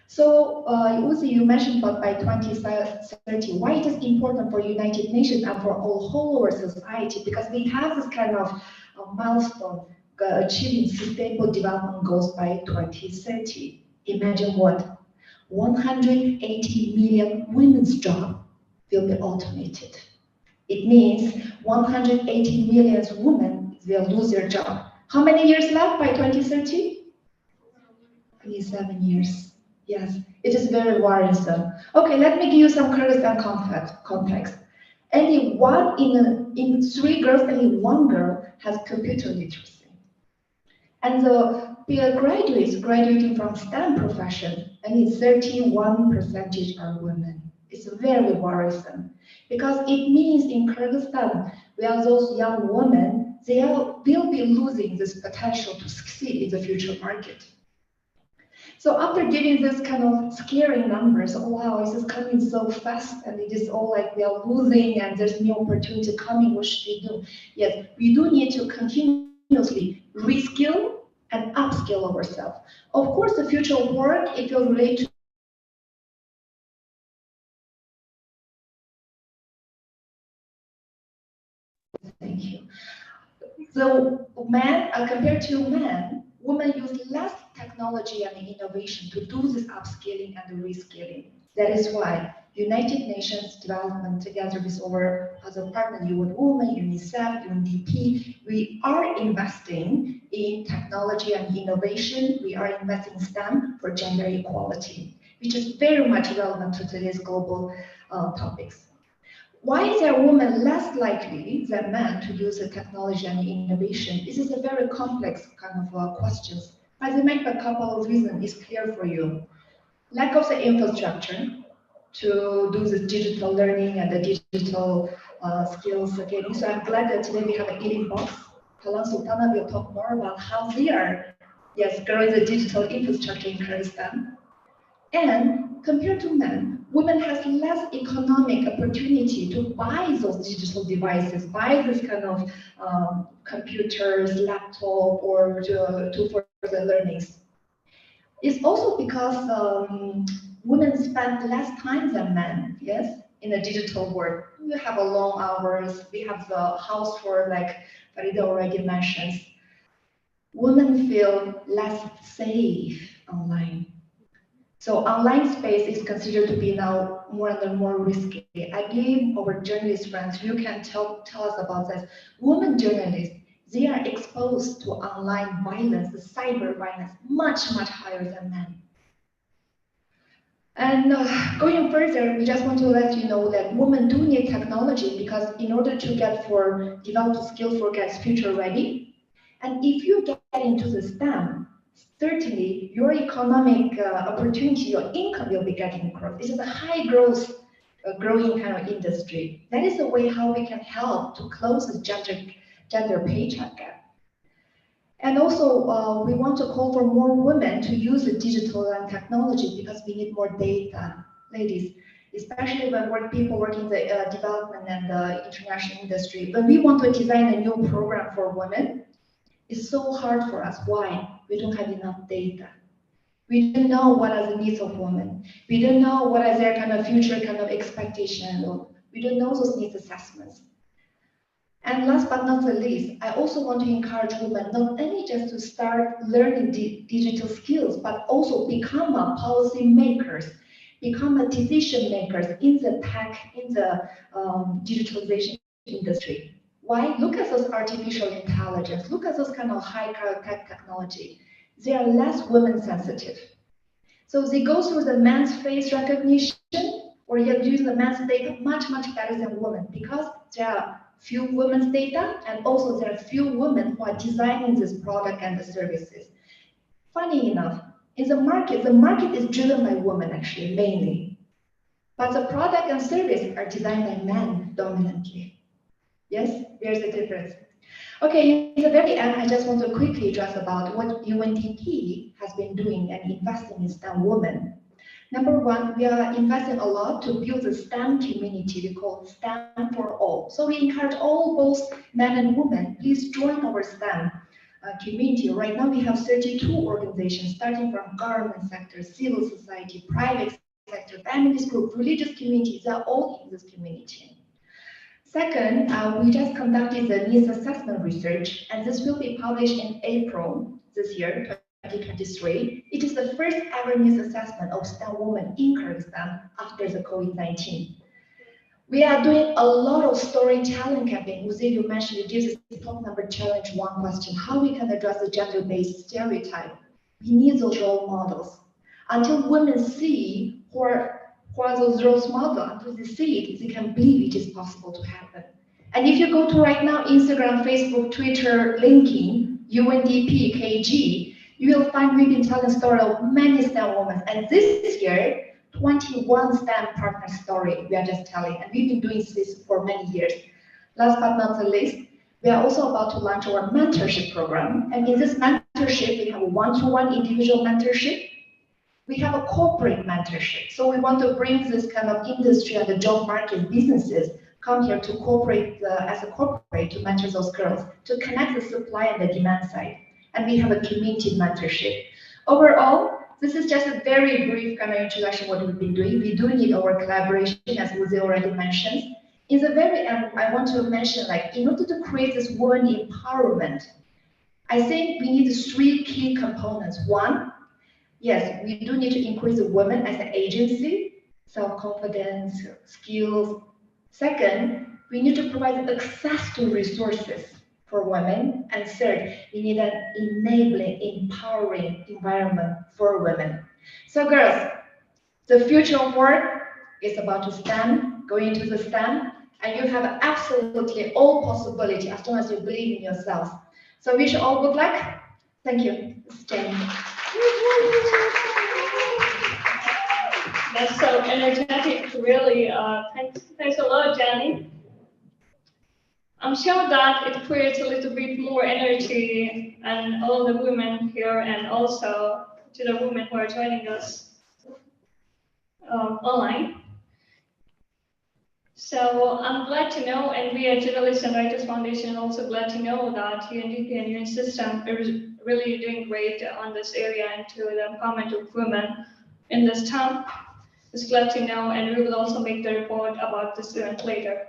So, Uzi, you mentioned about by 2030, why it is important for United Nations and for all whole over society, because we have this kind of milestone achieving sustainable development goals by 2030. Imagine what? 180 million women's jobs will be automated. It means 180 million women will lose their job. How many years left by 2030? 27 years. Yes, it is very worrisome. Okay, let me give you some Kyrgyzstan context. Only one in three girls, only one girl has computer literacy. And the graduates graduating from STEM profession, only 31% are women. It's very worrisome because it means in Kyrgyzstan, where those young women, will be losing this potential to succeed in the future market. So after giving this kind of scary numbers, oh wow, this is coming so fast and it is all like we are losing and there's new opportunity coming, what should we do? Yes, we do need to continuously reskill and upskill ourselves. Of course, the future of work, it will relate to thank you. So men, compared to men, women use less technology and innovation to do this upskilling and reskilling. That is why United Nations Development, together with our other partners, UN Women, UNICEF, UNDP, we are investing in technology and innovation. We are investing in STEM for gender equality, which is very much relevant to today's global topics. Why is a woman less likely than men to use the technology and innovation? This is a very complex kind of question. But I make a couple of reasons is clear for you. Lack of the infrastructure to do the digital learning and the digital skills again. So I'm glad that today we have an eating box. Halan Sultana will talk more about how they are, yes, growing the digital infrastructure in Kyrgyzstan. And compared to men, women has less economic opportunity to buy those digital devices, buy this kind of computers, laptop, or to for the learnings. It's also because women spend less time than men, yes, in the digital world. We have a long hours, we have the housework, like Farida already mentioned. Women feel less safe online. So online space is considered to be now more and more risky. I believe our journalist friends, you can tell us about that. Women journalists, they are exposed to online violence, the cyber violence, much higher than men. And going further, we just want to let you know that women do need technology because in order to develop skills for get future ready. And if you get into the STEM, certainly your economic opportunity, your income will be getting growth. This is a high growth, growing kind of industry. That is the way how we can help to close the gender paycheck gap. And also, we want to call for more women to use the digital and technology because we need more data, ladies, especially when people work in the development and the international industry. When we want to design a new program for women, it's so hard for us. Why? We don't have enough data. We don't know what are the needs of women. We don't know what are their kind of future kind of expectation. We don't know those needs assessments. And last but not the least, I also want to encourage women not only just to start learning digital skills, but also become a policy makers, become a decision makers in the tech, in the digitalization industry. Why? Look at those artificial intelligence, look at those kind of high tech technology. They are less women sensitive. So they go through the man's face recognition or use the man's data much better than women because there are few women's data, and also there are few women who are designing this product and the services. Funny enough, in the market is driven by women actually, mainly. But the product and service are designed by men dominantly. Yes, there's a difference. Okay, in the very end, I just want to quickly address about what UNDP has been doing and investing in STEM women. Number one, we are investing a lot to build the STEM community. We call STEM for all. So we encourage all both men and women, please join our STEM community. Right now we have 32 organizations, starting from government sector, civil society, private sector, feminist group, religious communities, they are all in this community. Second, we just conducted the needs assessment research, and this will be published in April this year, 2023. It is the first ever needs assessment of STEM women in Kyrgyzstan after the COVID-19. We are doing a lot of storytelling campaign. Uzi, you mentioned this is the top number challenge one question, how we can address the gender-based stereotype. We need those role models. Until women see who are those role models, until they see it, they can believe it is possible to happen. And if you go to right now, Instagram, Facebook, Twitter, LinkedIn, UNDP, KG, you will find we've been telling story of many STEM women. And this year, 21 STEM partner story we are just telling. And we've been doing this for many years. Last but not the least, we are also about to launch our mentorship program. And in this mentorship, we have a one-to-one individual mentorship. We have a corporate mentorship. So we want to bring this kind of industry and the job market businesses come here to cooperate as a corporate to mentor those girls, to connect the supply and the demand side. And we have a community mentorship. Overall, this is just a very brief kind of introduction what we've been doing. We do need our collaboration, as Lucy already mentioned. In the very end, I want to mention, like, in order to create this woman empowerment, I think we need 3 key components. One, yes, we do need to increase the women as an agency, self-confidence, skills. Second, we need to provide access to resources for women. And third, we need an enabling, empowering environment for women. So girls, the future of work is about to STEM, going into the STEM, and you have absolutely all possibility as long as you believe in yourself. So wish you all good luck. Thank you. Jenny. That's so energetic, really. Thanks a lot, Jenny. I'm sure that it creates a little bit more energy and all the women here, and also to the women who are joining us online. So I'm glad to know, and we at Journalists and Writers Foundation are also glad to know that UNDP and UN System are really doing great on this area and to the empowerment of women in this time. It's glad to know, and we will also make the report about this event later.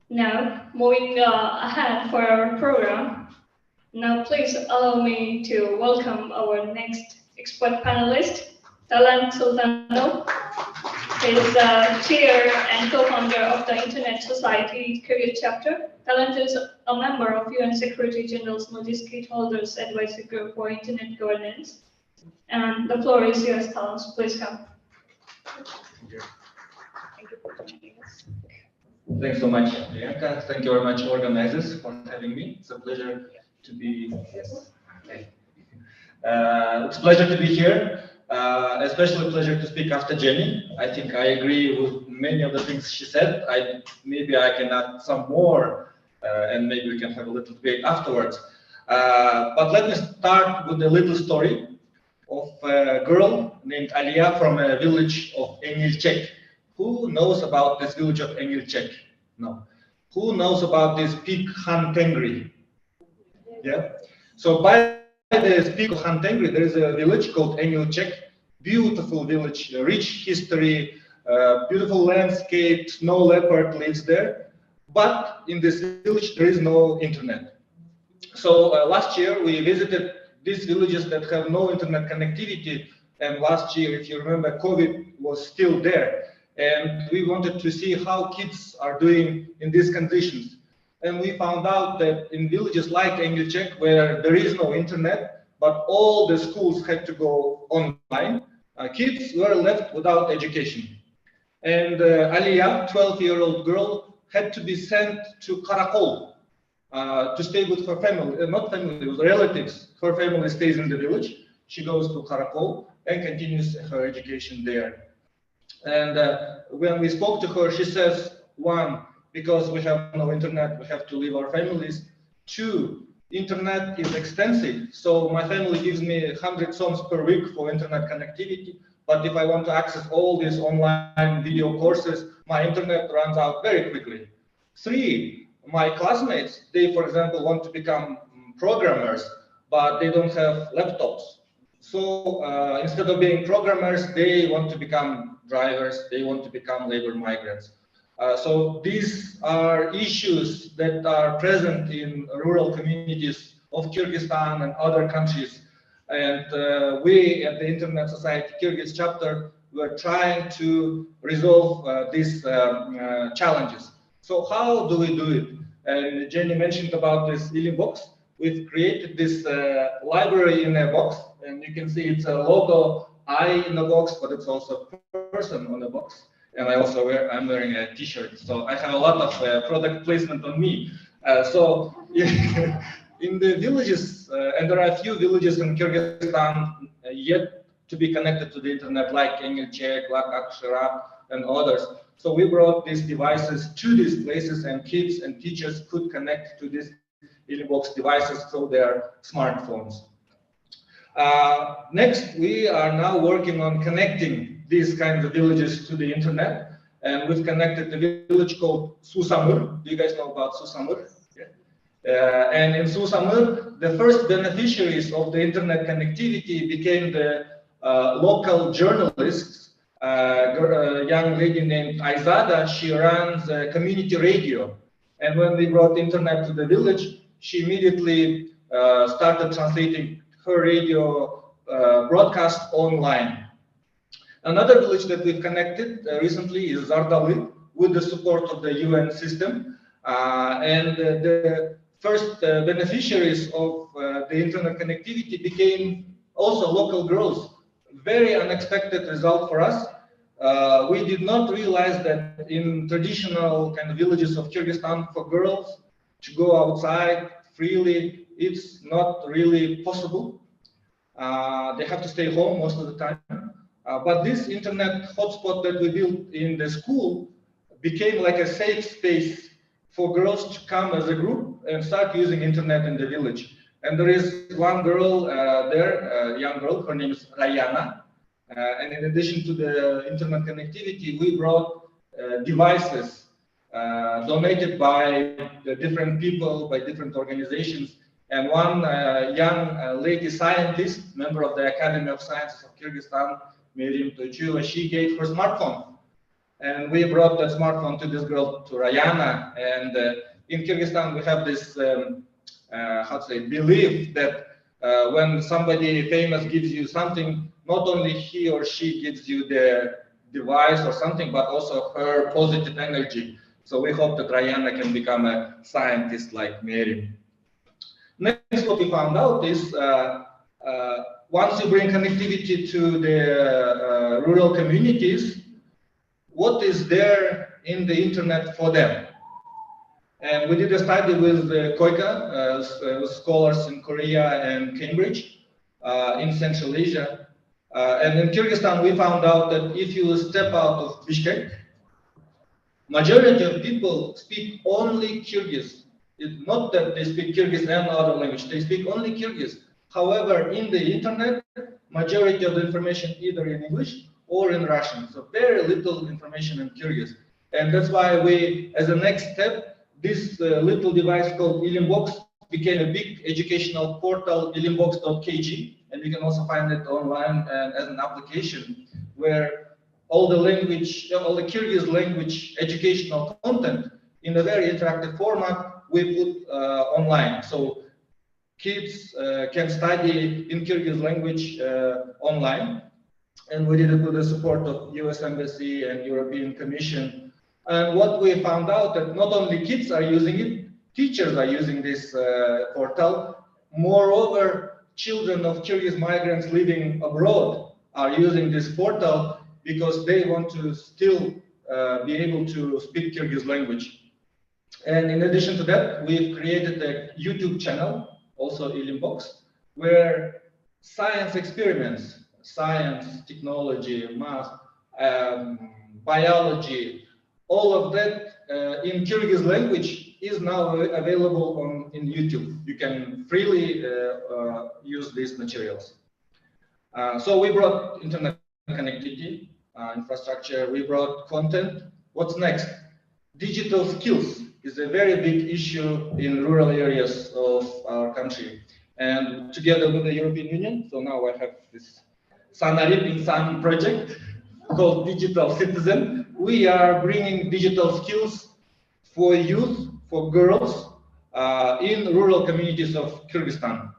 Now, moving ahead for our program, now please allow me to welcome our next expert panelist, Talant Sultanov. He's the chair and co-founder of the Internet Society Kyrgyz chapter. Talant is a member of UN Secretary General's Multi-Stakeholders Advisory Group for Internet Governance. And the floor is yours, Talant. Please come. Thank you for joining us. Thanks so much, Bianca. Thank you very much, organizers, for having me. It's a pleasure to be. Yes. Okay. It's a pleasure to be here. Especially a pleasure to speak after Jenny. I think I agree with many of the things she said. Maybe I can add some more, and maybe we can have a little debate afterwards. But let me start with a little story of a girl named Aliya from a village of Enilchek. Who knows about this village of Enilchek? No. Who knows about this peak Han Tengri? Yeah. So by the peak of Han Tengri, there is a village called Enilchek. Beautiful village, rich history, beautiful landscape. Snow leopard lives there. But in this village, there is no internet. So last year, we visited these villages that have no internet connectivity. And last year, if you remember, COVID was still there. And we wanted to see how kids are doing in these conditions. And we found out that in villages like Engelchek, where there is no internet, but all the schools had to go online, kids were left without education. And Aliya, 12-year-old girl, had to be sent to Karakol to stay with her family, not family, with relatives. Her family stays in the village. She goes to Karakol and continues her education there. And when we spoke to her, she says, 1, because we have no internet, we have to leave our families. 2, internet is expensive. So my family gives me 100 soms per week for internet connectivity. But if I want to access all these online video courses, my internet runs out very quickly. 3, my classmates, they, for example, want to become programmers, but they don't have laptops. So instead of being programmers, they want to become drivers, they want to become labor migrants. So these are issues that are present in rural communities of Kyrgyzstan and other countries. And we at the Internet Society Kyrgyz chapter were trying to resolve these challenges. So how do we do it? And Jenny mentioned about this Ili box. We've created this library in a box, and you can see it's a logo eye in the box, but it's also a person on the box. And I'm wearing a T-shirt, so I have a lot of product placement on me. So in the villages, and there are a few villages in Kyrgyzstan yet to be connected to the internet, like Engilchek, like Akshara, and others. So we brought these devices to these places, and kids and teachers could connect to these InnovaSHEon devices through their smartphones. Next, we are now working on connecting these kinds of villages to the internet, and we've connected a village called Susamur. Do you guys know about Susamur? Yeah. And in Susamur, the first beneficiaries of the internet connectivity became the local journalists. A young lady named Aizada, she runs a community radio. And when we brought internet to the village, she immediately started translating her radio broadcast online. Another village that we've connected recently is Zardali with the support of the UN system. And the first beneficiaries of the internet connectivity became also local girls. Very unexpected result for us. We did not realize that in traditional kind of villages of Kyrgyzstan, for girls to go outside freely, it's not really possible. They have to stay home most of the time. But this internet hotspot that we built in the school became like a safe space for girls to come as a group and start using internet in the village. And there is one girl there, a young girl, her name is Rayana. And in addition to the internet connectivity, we brought devices donated by the different people, by different organizations. And one young lady scientist, member of the Academy of Sciences of Kyrgyzstan, Miriam Toycheva, she gave her smartphone. And we brought that smartphone to this girl, to Rayana. And in Kyrgyzstan, we have this, belief that when somebody famous gives you something, not only he or she gives you the device or something, but also her positive energy. So we hope that Rayana can become a scientist like Miriam. Next, what we found out is once you bring connectivity to the rural communities, what is there in the internet for them? And we did a study with Koika, scholars in Korea and Cambridge in Central Asia. And in Kyrgyzstan, we found out that if you step out of Bishkek, majority of people speak only Kyrgyz. It's not that they speak Kyrgyz and other language, they speak only Kyrgyz. However, in the internet, majority of the information either in English or in Russian. So very little information in Kyrgyz. And that's why we, as a next step, this little device called InnovaSHEon became a big educational portal, illinbox.kg, and you can also find it online as an application where all the Kyrgyz language educational content in a very interactive format we put online. So kids can study in Kyrgyz language online. And we did it with the support of US Embassy and European Commission. And what we found out that not only kids are using it, teachers are using this portal. Moreover, children of Kyrgyz migrants living abroad are using this portal because they want to still be able to speak Kyrgyz language. And in addition to that, we've created a YouTube channel, also InnovaSHEon, where science experiments, science, technology, math, biology, all of that in Kyrgyz language is now available in YouTube. You can freely use these materials. So we brought internet connectivity, infrastructure, we brought content. What's next? Digital skills is a very big issue in rural areas of our country. And together with the European Union, so now I have this Sanarip Insan project called Digital Citizen. We are bringing digital skills for youth, for girls in rural communities of Kyrgyzstan.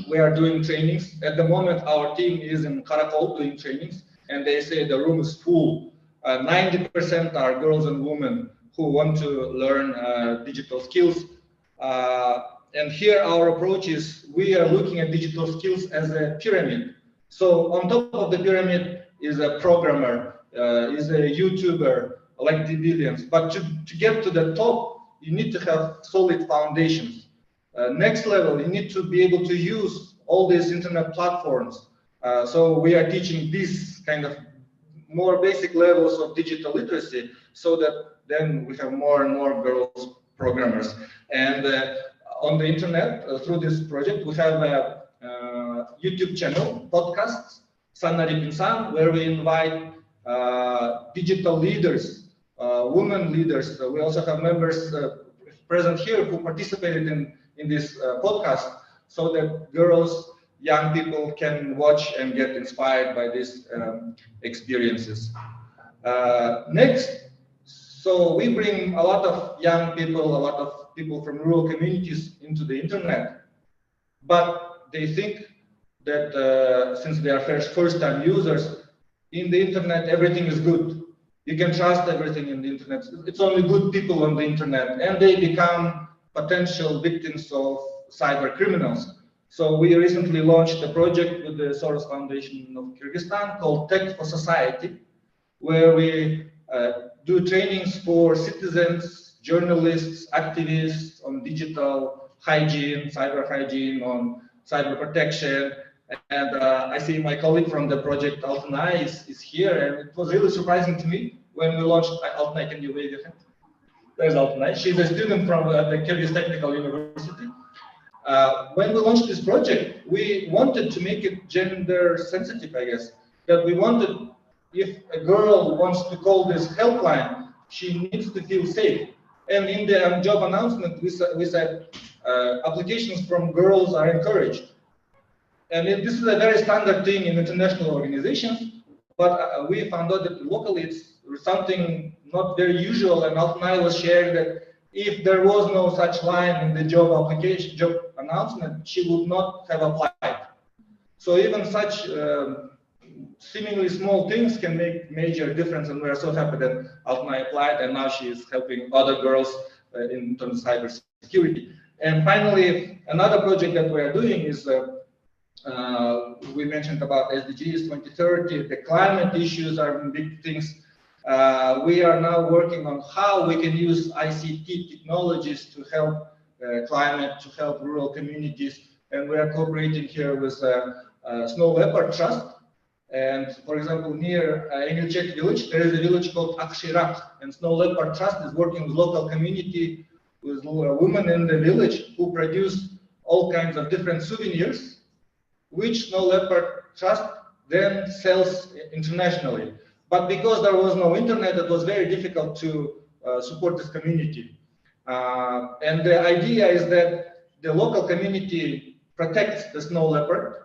We are doing trainings. At the moment, our team is in Karakol doing trainings, and they say the room is full. 90% are girls and women who want to learn digital skills. And here our approach is we are looking at digital skills as a pyramid. So on top of the pyramid is a programmer, is a YouTuber, like the billions. But to get to the top, you need to have solid foundations. Next level, you need to be able to use all these internet platforms. So we are teaching these kind of more basic levels of digital literacy, so that then we have more and more girls programmers. And on the internet, through this project, we have a YouTube channel, podcasts, Sanari Pinsan, where we invite digital leaders, women leaders. We also have members present here who participated in this podcast, so that girls, young people can watch and get inspired by these experiences. Next, so we bring a lot of young people, a lot of people from rural communities into the internet, but they think that since they are first-time users, in the internet everything is good. You can trust everything in the internet. It's only good people on the internet, and they become potential victims of cyber criminals. So we recently launched a project with the Soros Foundation of Kyrgyzstan called Tech for Society, where we do trainings for citizens, journalists, activists on digital hygiene, on cyber protection. And I see my colleague from the project, Altanay, is here, and it was really surprising to me when we launched. Altanay, can you wave your hand? There's Altanay. She's a student from the Kyrgyz Technical University. When we launched this project, we wanted to make it gender sensitive, I guess. That we wanted, if a girl wants to call this helpline, she needs to feel safe. And in the job announcement, we said applications from girls are encouraged. And this is a very standard thing in international organizations, but we found out that locally it's something not very usual. And Altanay was sharing that if there was no such line in the job announcement, she would not have applied. So even such seemingly small things can make major difference, and we are so happy that Altanay applied, and now she is helping other girls in terms of cybersecurity. And finally, another project that we are doing is we mentioned about SDGs 2030, the climate issues are big things. We are now working on how we can use ICT technologies to help climate, to help rural communities, and we are cooperating here with Snow Leopard Trust. And for example, near Engelchek village, there is a village called Akshirak, and Snow Leopard Trust is working with local community, with women in the village who produce all kinds of different souvenirs, which Snow Leopard Trust then sells internationally. But because there was no internet, it was very difficult to support this community. And the idea is that the local community protects the snow leopard,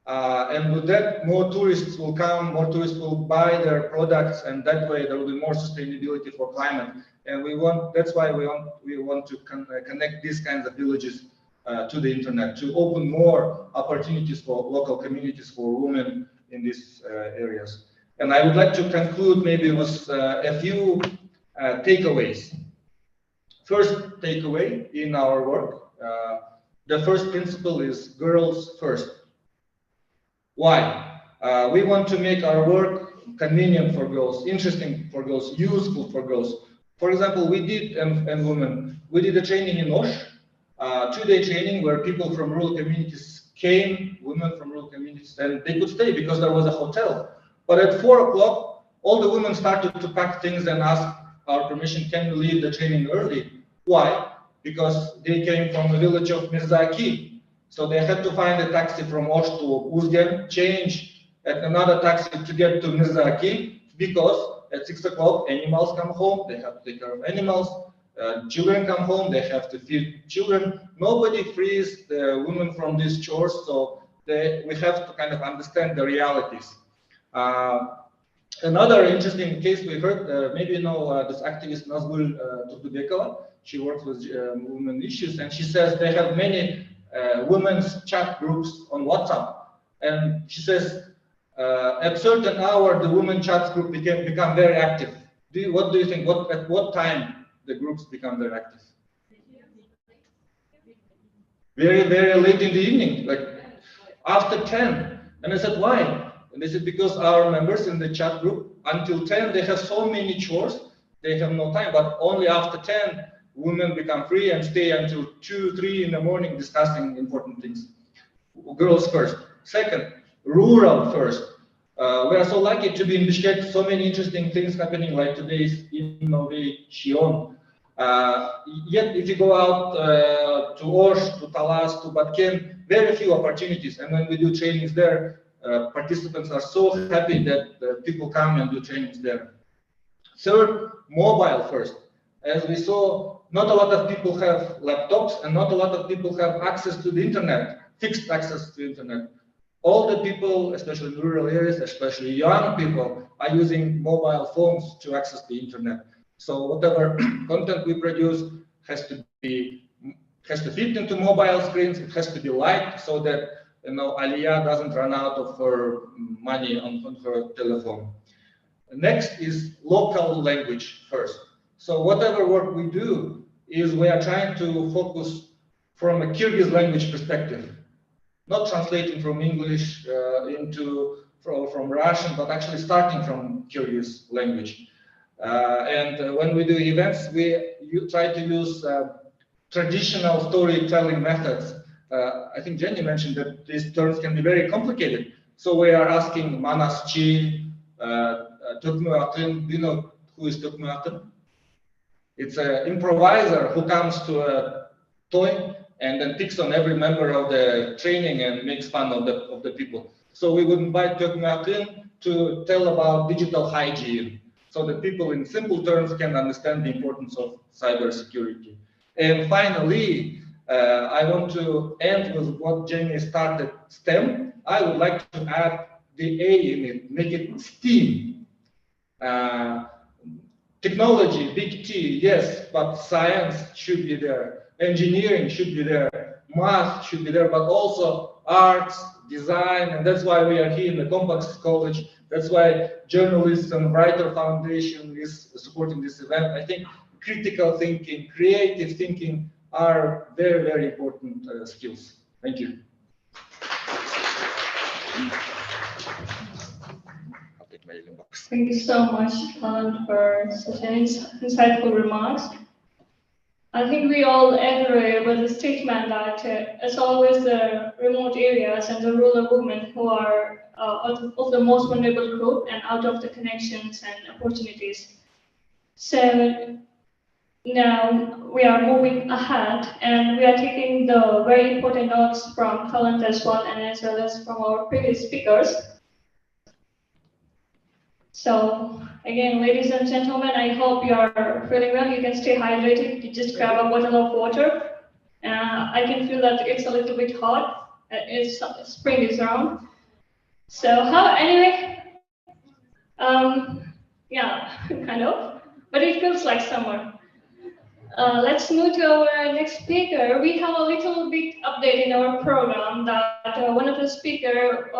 and with that, more tourists will come, more tourists will buy their products, and that way there will be more sustainability for climate. And that's why we want to connect these kinds of villages to the internet, to open more opportunities for local communities, for women in these areas. And I would like to conclude maybe with a few takeaways. First takeaway in our work, the first principle is girls first. Why? We want to make our work convenient for girls, interesting for girls, useful for girls. For example, we did, and women, we did a training in Osh, 2-day training where people from rural communities came, women from rural communities, and they could stay because there was a hotel. But at 4 o'clock, all the women started to pack things and ask our permission, can we leave the training early? Why? Because they came from the village of Mirzaki. So they had to find a taxi from Osh to Uzgen, change at another taxi to get to Mirzaki, because at 6 o'clock, animals come home, they have to take care of animals. Children come home, they have to feed children. Nobody frees the women from these chores, so we have to kind of understand the realities. Another interesting case we heard, maybe you know this activist Nazgul Turdubekova. She works with women issues, and she says they have many women's chat groups on WhatsApp. And she says at certain hour the women chat group become very active. What do you think? At what time the groups become very active? very late in the evening, like after 10. And I said, why? And they said, because our members in the chat group, until 10, they have so many chores, they have no time, but only after 10, women become free and stay until 2, 3 in the morning discussing important things. Girls first. Second, rural first. We are so lucky to be in Bishkek, so many interesting things happening, like today's InnovaSHEon. Yet, if you go out to Osh, to Talas, to Batken, very few opportunities. And when we do trainings there, participants are so happy that people come and do trainings there. Third, mobile first. As we saw, not a lot of people have laptops and not a lot of people have access to the internet, fixed access to the internet. All the people, especially in rural areas, especially young people, are using mobile phones to access the internet. So whatever content we produce has to fit into mobile screens. It has to be light so that Aliyah doesn't run out of her money on her telephone. Next is local language first. So whatever work we do is we are trying to focus from a Kyrgyz language perspective, not translating from English from Russian, but actually starting from Kyrgyz language. And when we do events, we try to use traditional storytelling methods. I think Jenny mentioned that these terms can be very complicated. So we are asking Manaschi, Tukmuatun. Do you know who is Tukmuatun? It's an improviser who comes to a toy and then picks on every member of the training and makes fun of the people. So we would invite Tukmuatun to tell about digital hygiene, so that people in simple terms can understand the importance of cybersecurity. And finally, I want to end with what Jenny started, STEM. I would like to add the A in it, make it STEAM. Technology, big T, yes, but science should be there. Engineering should be there. Math should be there, but also arts, design, and that's why we are here in the Complex College. That's why Journalists and Writer Foundation is supporting this event. I think critical thinking, creative thinking are very important skills. Thank you. Thank you so much, Alan, for such an insightful remarks. I think we all agree with the statement that it's always the remote areas and the rural women who are of the most vulnerable group and out of the connections and opportunities. So now we are moving ahead and we are taking the very important notes from Colin as well and as well as from our previous speakers. So again, ladies and gentlemen, I hope you are feeling well. You can stay hydrated. You just grab a bottle of water. I can feel that it's a little bit hot. Spring is around. So anyway, yeah, kind of, but it feels like summer. Let's move to our next speaker. We have a little bit update in our program that one of the speakers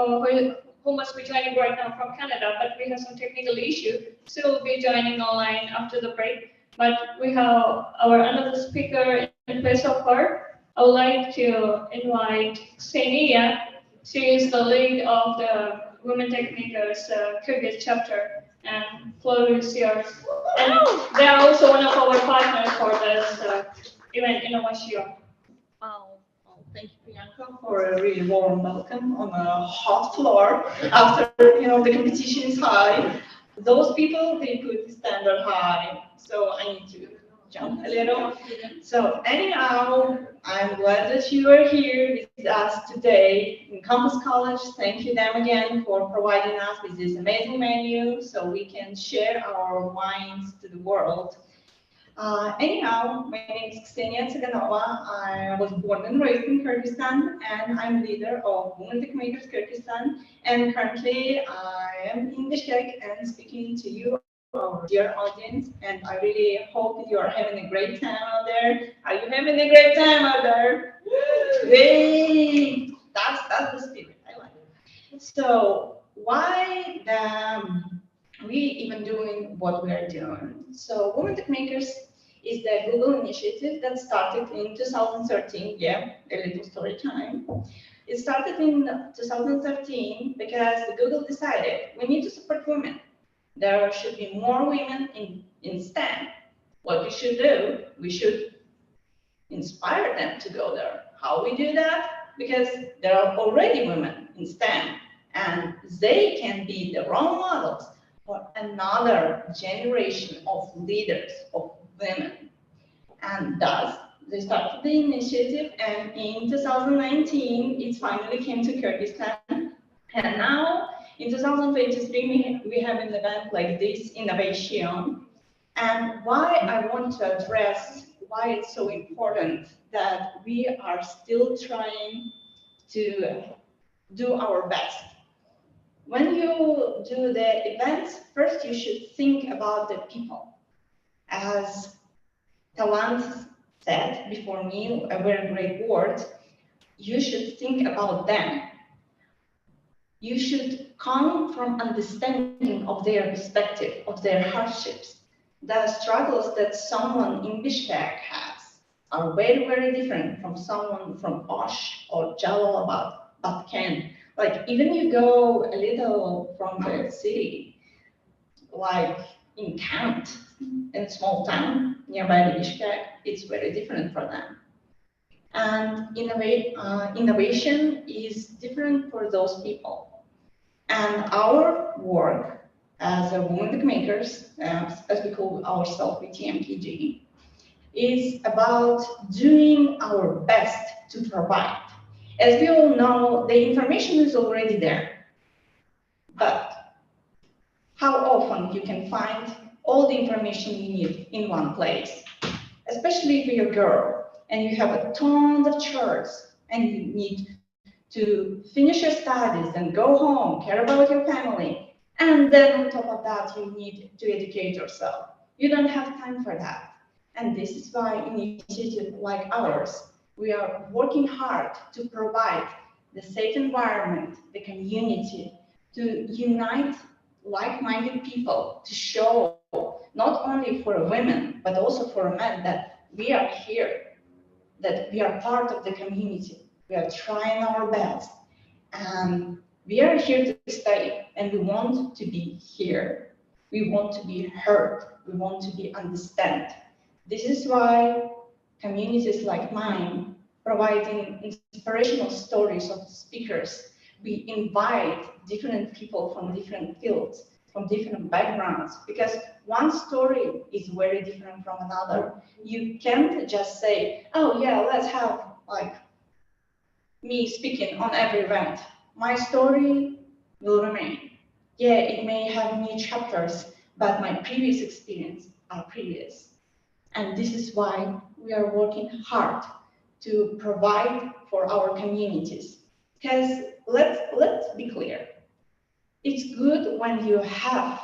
who must be joining right now from Canada, but we have some technical issue, so we'll be joining online after the break. But we have our another speaker in place of her. I would like to invite Ksenia. She is the lead of the Women Techmakers Kyrgyz chapter, and floor is yours. And they are also one of our partners for this event, InnovaSHEon. Thank you, Priyanka, for a really warm welcome on a hot floor after the competition is high. Those people, they put the standard high, so I need to jump a little. So anyhow, I'm glad that you are here with us today in Campus College. Thank you them again for providing us with this amazing menu so we can share our wines to the world. Anyhow, my name is Ksenia Tsaganova. I was born and raised in Kyrgyzstan, and I'm leader of Women Techmakers Kyrgyzstan. And currently, I am in Bishkek and speaking to you, our dear audience. And I really hope that you are having a great time out there. Are you having a great time out there? Yay! That's the spirit. I like it. So why we even doing what we are doing? So Women Techmakers is the Google initiative that started in 2013. Yeah, a little story time. It started in 2013 because Google decided we need to support women. There should be more women in STEM. What we should do, we should inspire them to go there. How we do that? Because there are already women in STEM and they can be the role models for another generation of leaders, of women. And thus, they started the initiative, and in 2019, it finally came to Kyrgyzstan. And now, in 2023, we have an event like this, InnovaSHEon. And why I want to address why it's so important that we are still trying to do our best. When you do the events, first you should think about the people. As Talant said before me, a very great word, you should think about them. You should come from understanding of their perspective, of their hardships. The struggles that someone in Bishkek has are very, very different from someone from Osh or Jalalabad, Batken. Like even you go a little from the city, like in Kant, in a small town nearby the Bishkek, it's very different for them. And innovation is different for those people. And our work as a women makers, as we call ourselves with TMPG, is about doing our best to provide. As we all know, the information is already there. But how often you can find all the information you need in one place? Especially if you're a girl and you have a ton of chores and you need to finish your studies and go home, care about your family. And then on top of that, you need to educate yourself. You don't have time for that. And this is why initiatives like ours, we are working hard to provide the safe environment, the community, to unite like-minded people, to show not only for women, but also for men that we are here, that we are part of the community. We are trying our best. And we are here to stay, and we want to be here. We want to be heard. We want to be understood. This is why communities like mine, providing inspirational stories of speakers, we invite different people from different fields, from different backgrounds, because one story is very different from another. You can't just say, oh yeah, let's have like me speaking on every event. My story will remain. Yeah, it may have new chapters, but my previous experience are previous. And this is why we are working hard to provide for our communities. Because let's be clear. It's good when you have,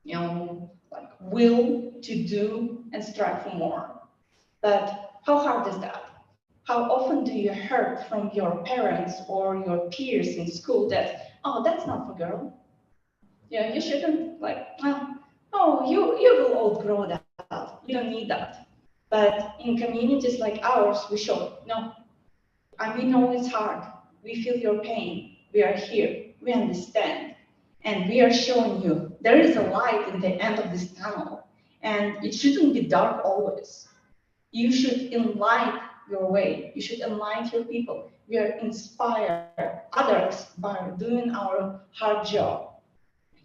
like will to do and strive for more. But how hard is that? How often do you hear from your parents or your peers in school that, oh, that's not for girl. Yeah, you shouldn't like, oh, you will outgrow that. You don't need that. But in communities like ours, we show, no, and we know it's hard. We feel your pain. We are here. We understand. And we are showing you there is a light in the end of this tunnel. And it shouldn't be dark always. You should enlighten your way. You should enlighten your people. We are inspire others by doing our hard job.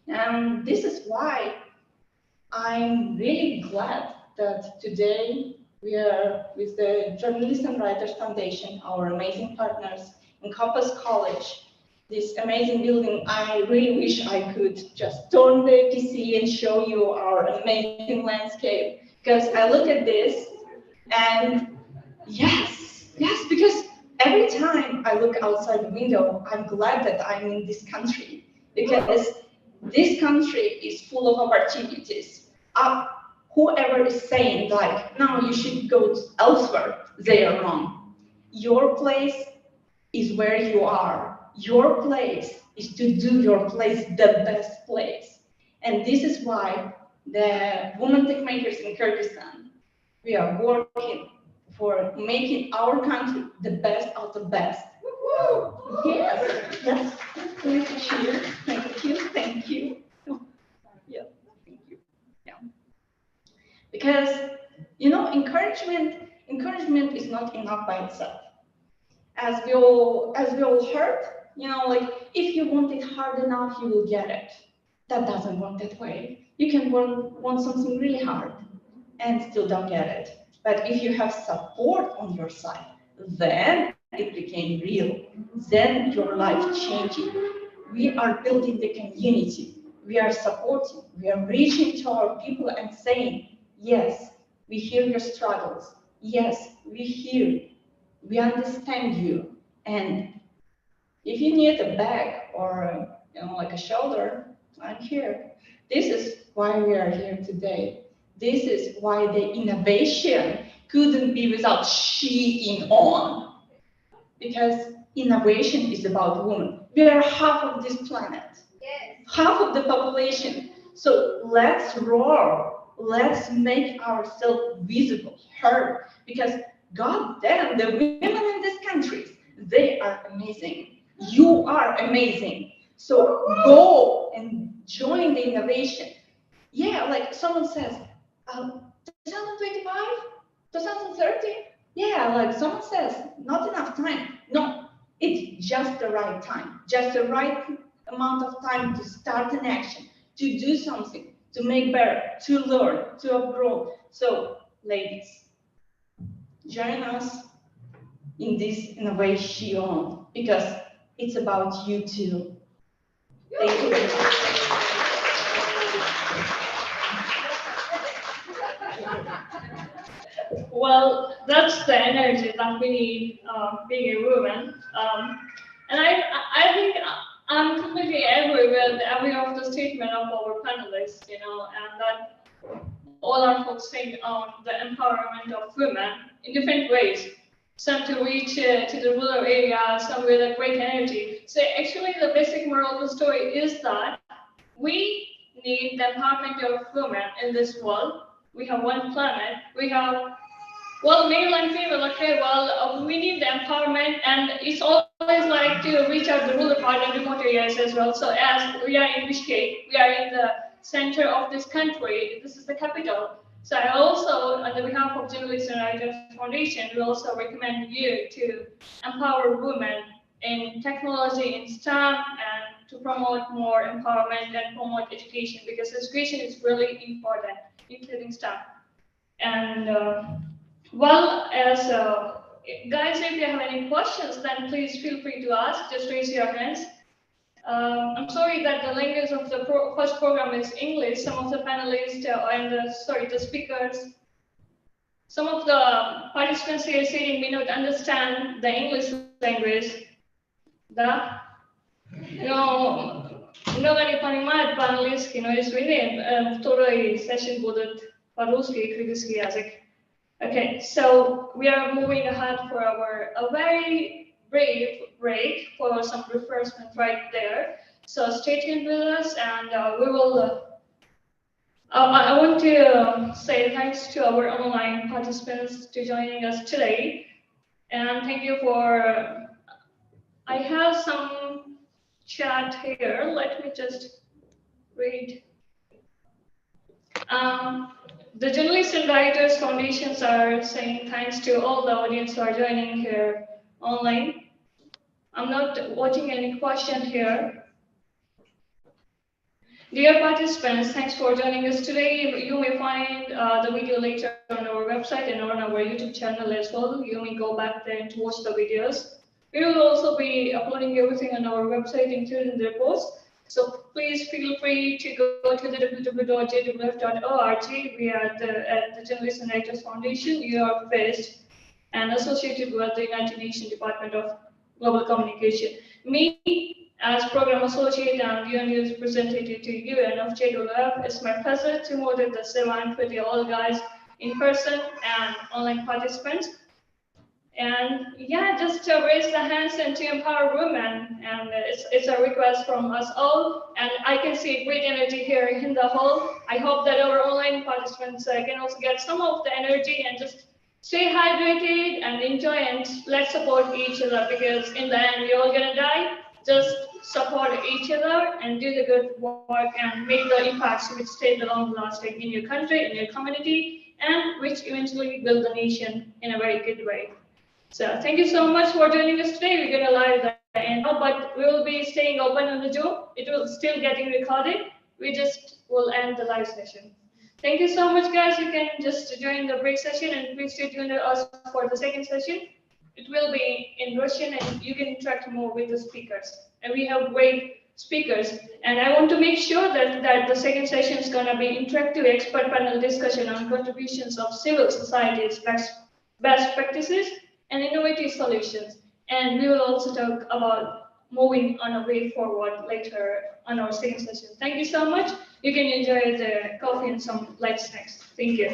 And this is why I'm really glad that today we are with the Journalists and Writers Foundation, our amazing partners in Campus College, this amazing building. I really wish I could just turn the PC and show you our amazing landscape, because I look at this and yes, because every time I look outside the window, I'm glad that I'm in this country, because this country is full of opportunities. Whoever is saying like, no, you should go elsewhere, they are wrong. Your place is where you are. Your place is to do your place the best place. And this is why the women tech makers in Kyrgyzstan, we are working for making our country the best of the best. Yes, yes. Thank you, thank you. Yeah, thank you. Yeah. Because encouragement is not enough by itself. As we all heard, like if you want it hard enough, you will get it. That doesn't work that way. You can want something really hard and still don't get it. But if you have support on your side, then it became real. Then your life changing. We are building the community. We are supporting. We are reaching to our people and saying, yes, we hear your struggles. Yes, we hear. We understand you. And if you need a back or like a shoulder, I'm here. This is why we are here today. This is why the innovation couldn't be without InnovaSHEon on. Because innovation is about women. We are half of this planet. Yes. Half of the population. So let's roar. Let's make ourselves visible, heard. Because God damn, the women in these countries, they are amazing. You are amazing. So go and join the innovation. Yeah, like someone says, 2025, 2030. Yeah, like someone says, not enough time. No, it's just the right time, just the right amount of time to start an action, to do something, to make better, to learn, to upgrade. So, ladies, join us in this InnovaSHEon because it's about you too. Thank you very much. Well, that's the energy that we need being a woman. And I think I'm completely agree with every of the statement of our panelists, and that all are focusing on the empowerment of women in different ways. Some to reach to the rural areas, some with a great energy. So actually the basic moral of the story is that we need the empowerment of women in this world. We have one planet. We have, well, male and female, okay, well, we need the empowerment, and it's always like to reach out the rural part and remote areas as well. So as we are in Bishkek, we are in the center of this country, this is the capital. So I also, on the behalf of Journalists and Writers Foundation, we also recommend you to empower women in technology, in STEM, and to promote more empowerment and promote education, because education is really important, including STEM. And well, as guys, if you have any questions, then please feel free to ask. Just raise your hands. I'm sorry that the language of the first program is English. Some of the panelists and the speakers, some of the participants here sitting may not understand the English language. Да? Но много не понимают по-английски, но извини, второй сессия будет по-русски и кыргызский язык. Okay, so we are moving ahead for a very brief break for some refreshment right there. So stay tuned with us, and we will. I want to say thanks to our online participants to joining us today, and thank you for. I have some chat here. Let me just read. The Journalists and Writers Foundations are saying thanks to all the audience who are joining here online. I'm not watching any question here. Dear participants, thanks for joining us today. You may find the video later on our website and on our YouTube channel as well. You may go back there to watch the videos. We will also be uploading everything on our website, including the reports. So please feel free to go to the www.jwf.org. We are at the Journalists and Writers Foundation. You are based and associated with the United Nations Department of Global Communication. Me, as Program Associate and UN News Representative to UN of JWF, it's my pleasure to moderate the event with you all guys in person and online participants. And yeah, just to raise the hands and to empower women. And it's a request from us all. And I can see great energy here in the hall. I hope that our online participants can also get some of the energy and just stay hydrated and enjoy and let's support each other because in the end, we're all gonna die. Just support each other and do the good work and make the impacts which stay the long lasting in your country, in your community, and which eventually build the nation in a very good way. So thank you so much for joining us today. We're gonna live the end now, but we will be staying open on the Zoom. It will still getting recorded. We just will end the live session. Thank you so much, guys. You can just join the break session and please stay tuned to us for the second session. It will be in Russian and you can interact more with the speakers. And we have great speakers. And I want to make sure that the second session is going to be interactive expert panel discussion on contributions of civil society's best practices and innovative solutions. And we will also talk about moving on a way forward later on our second session. Thank you so much. You can enjoy the coffee and some light snacks. Thank you.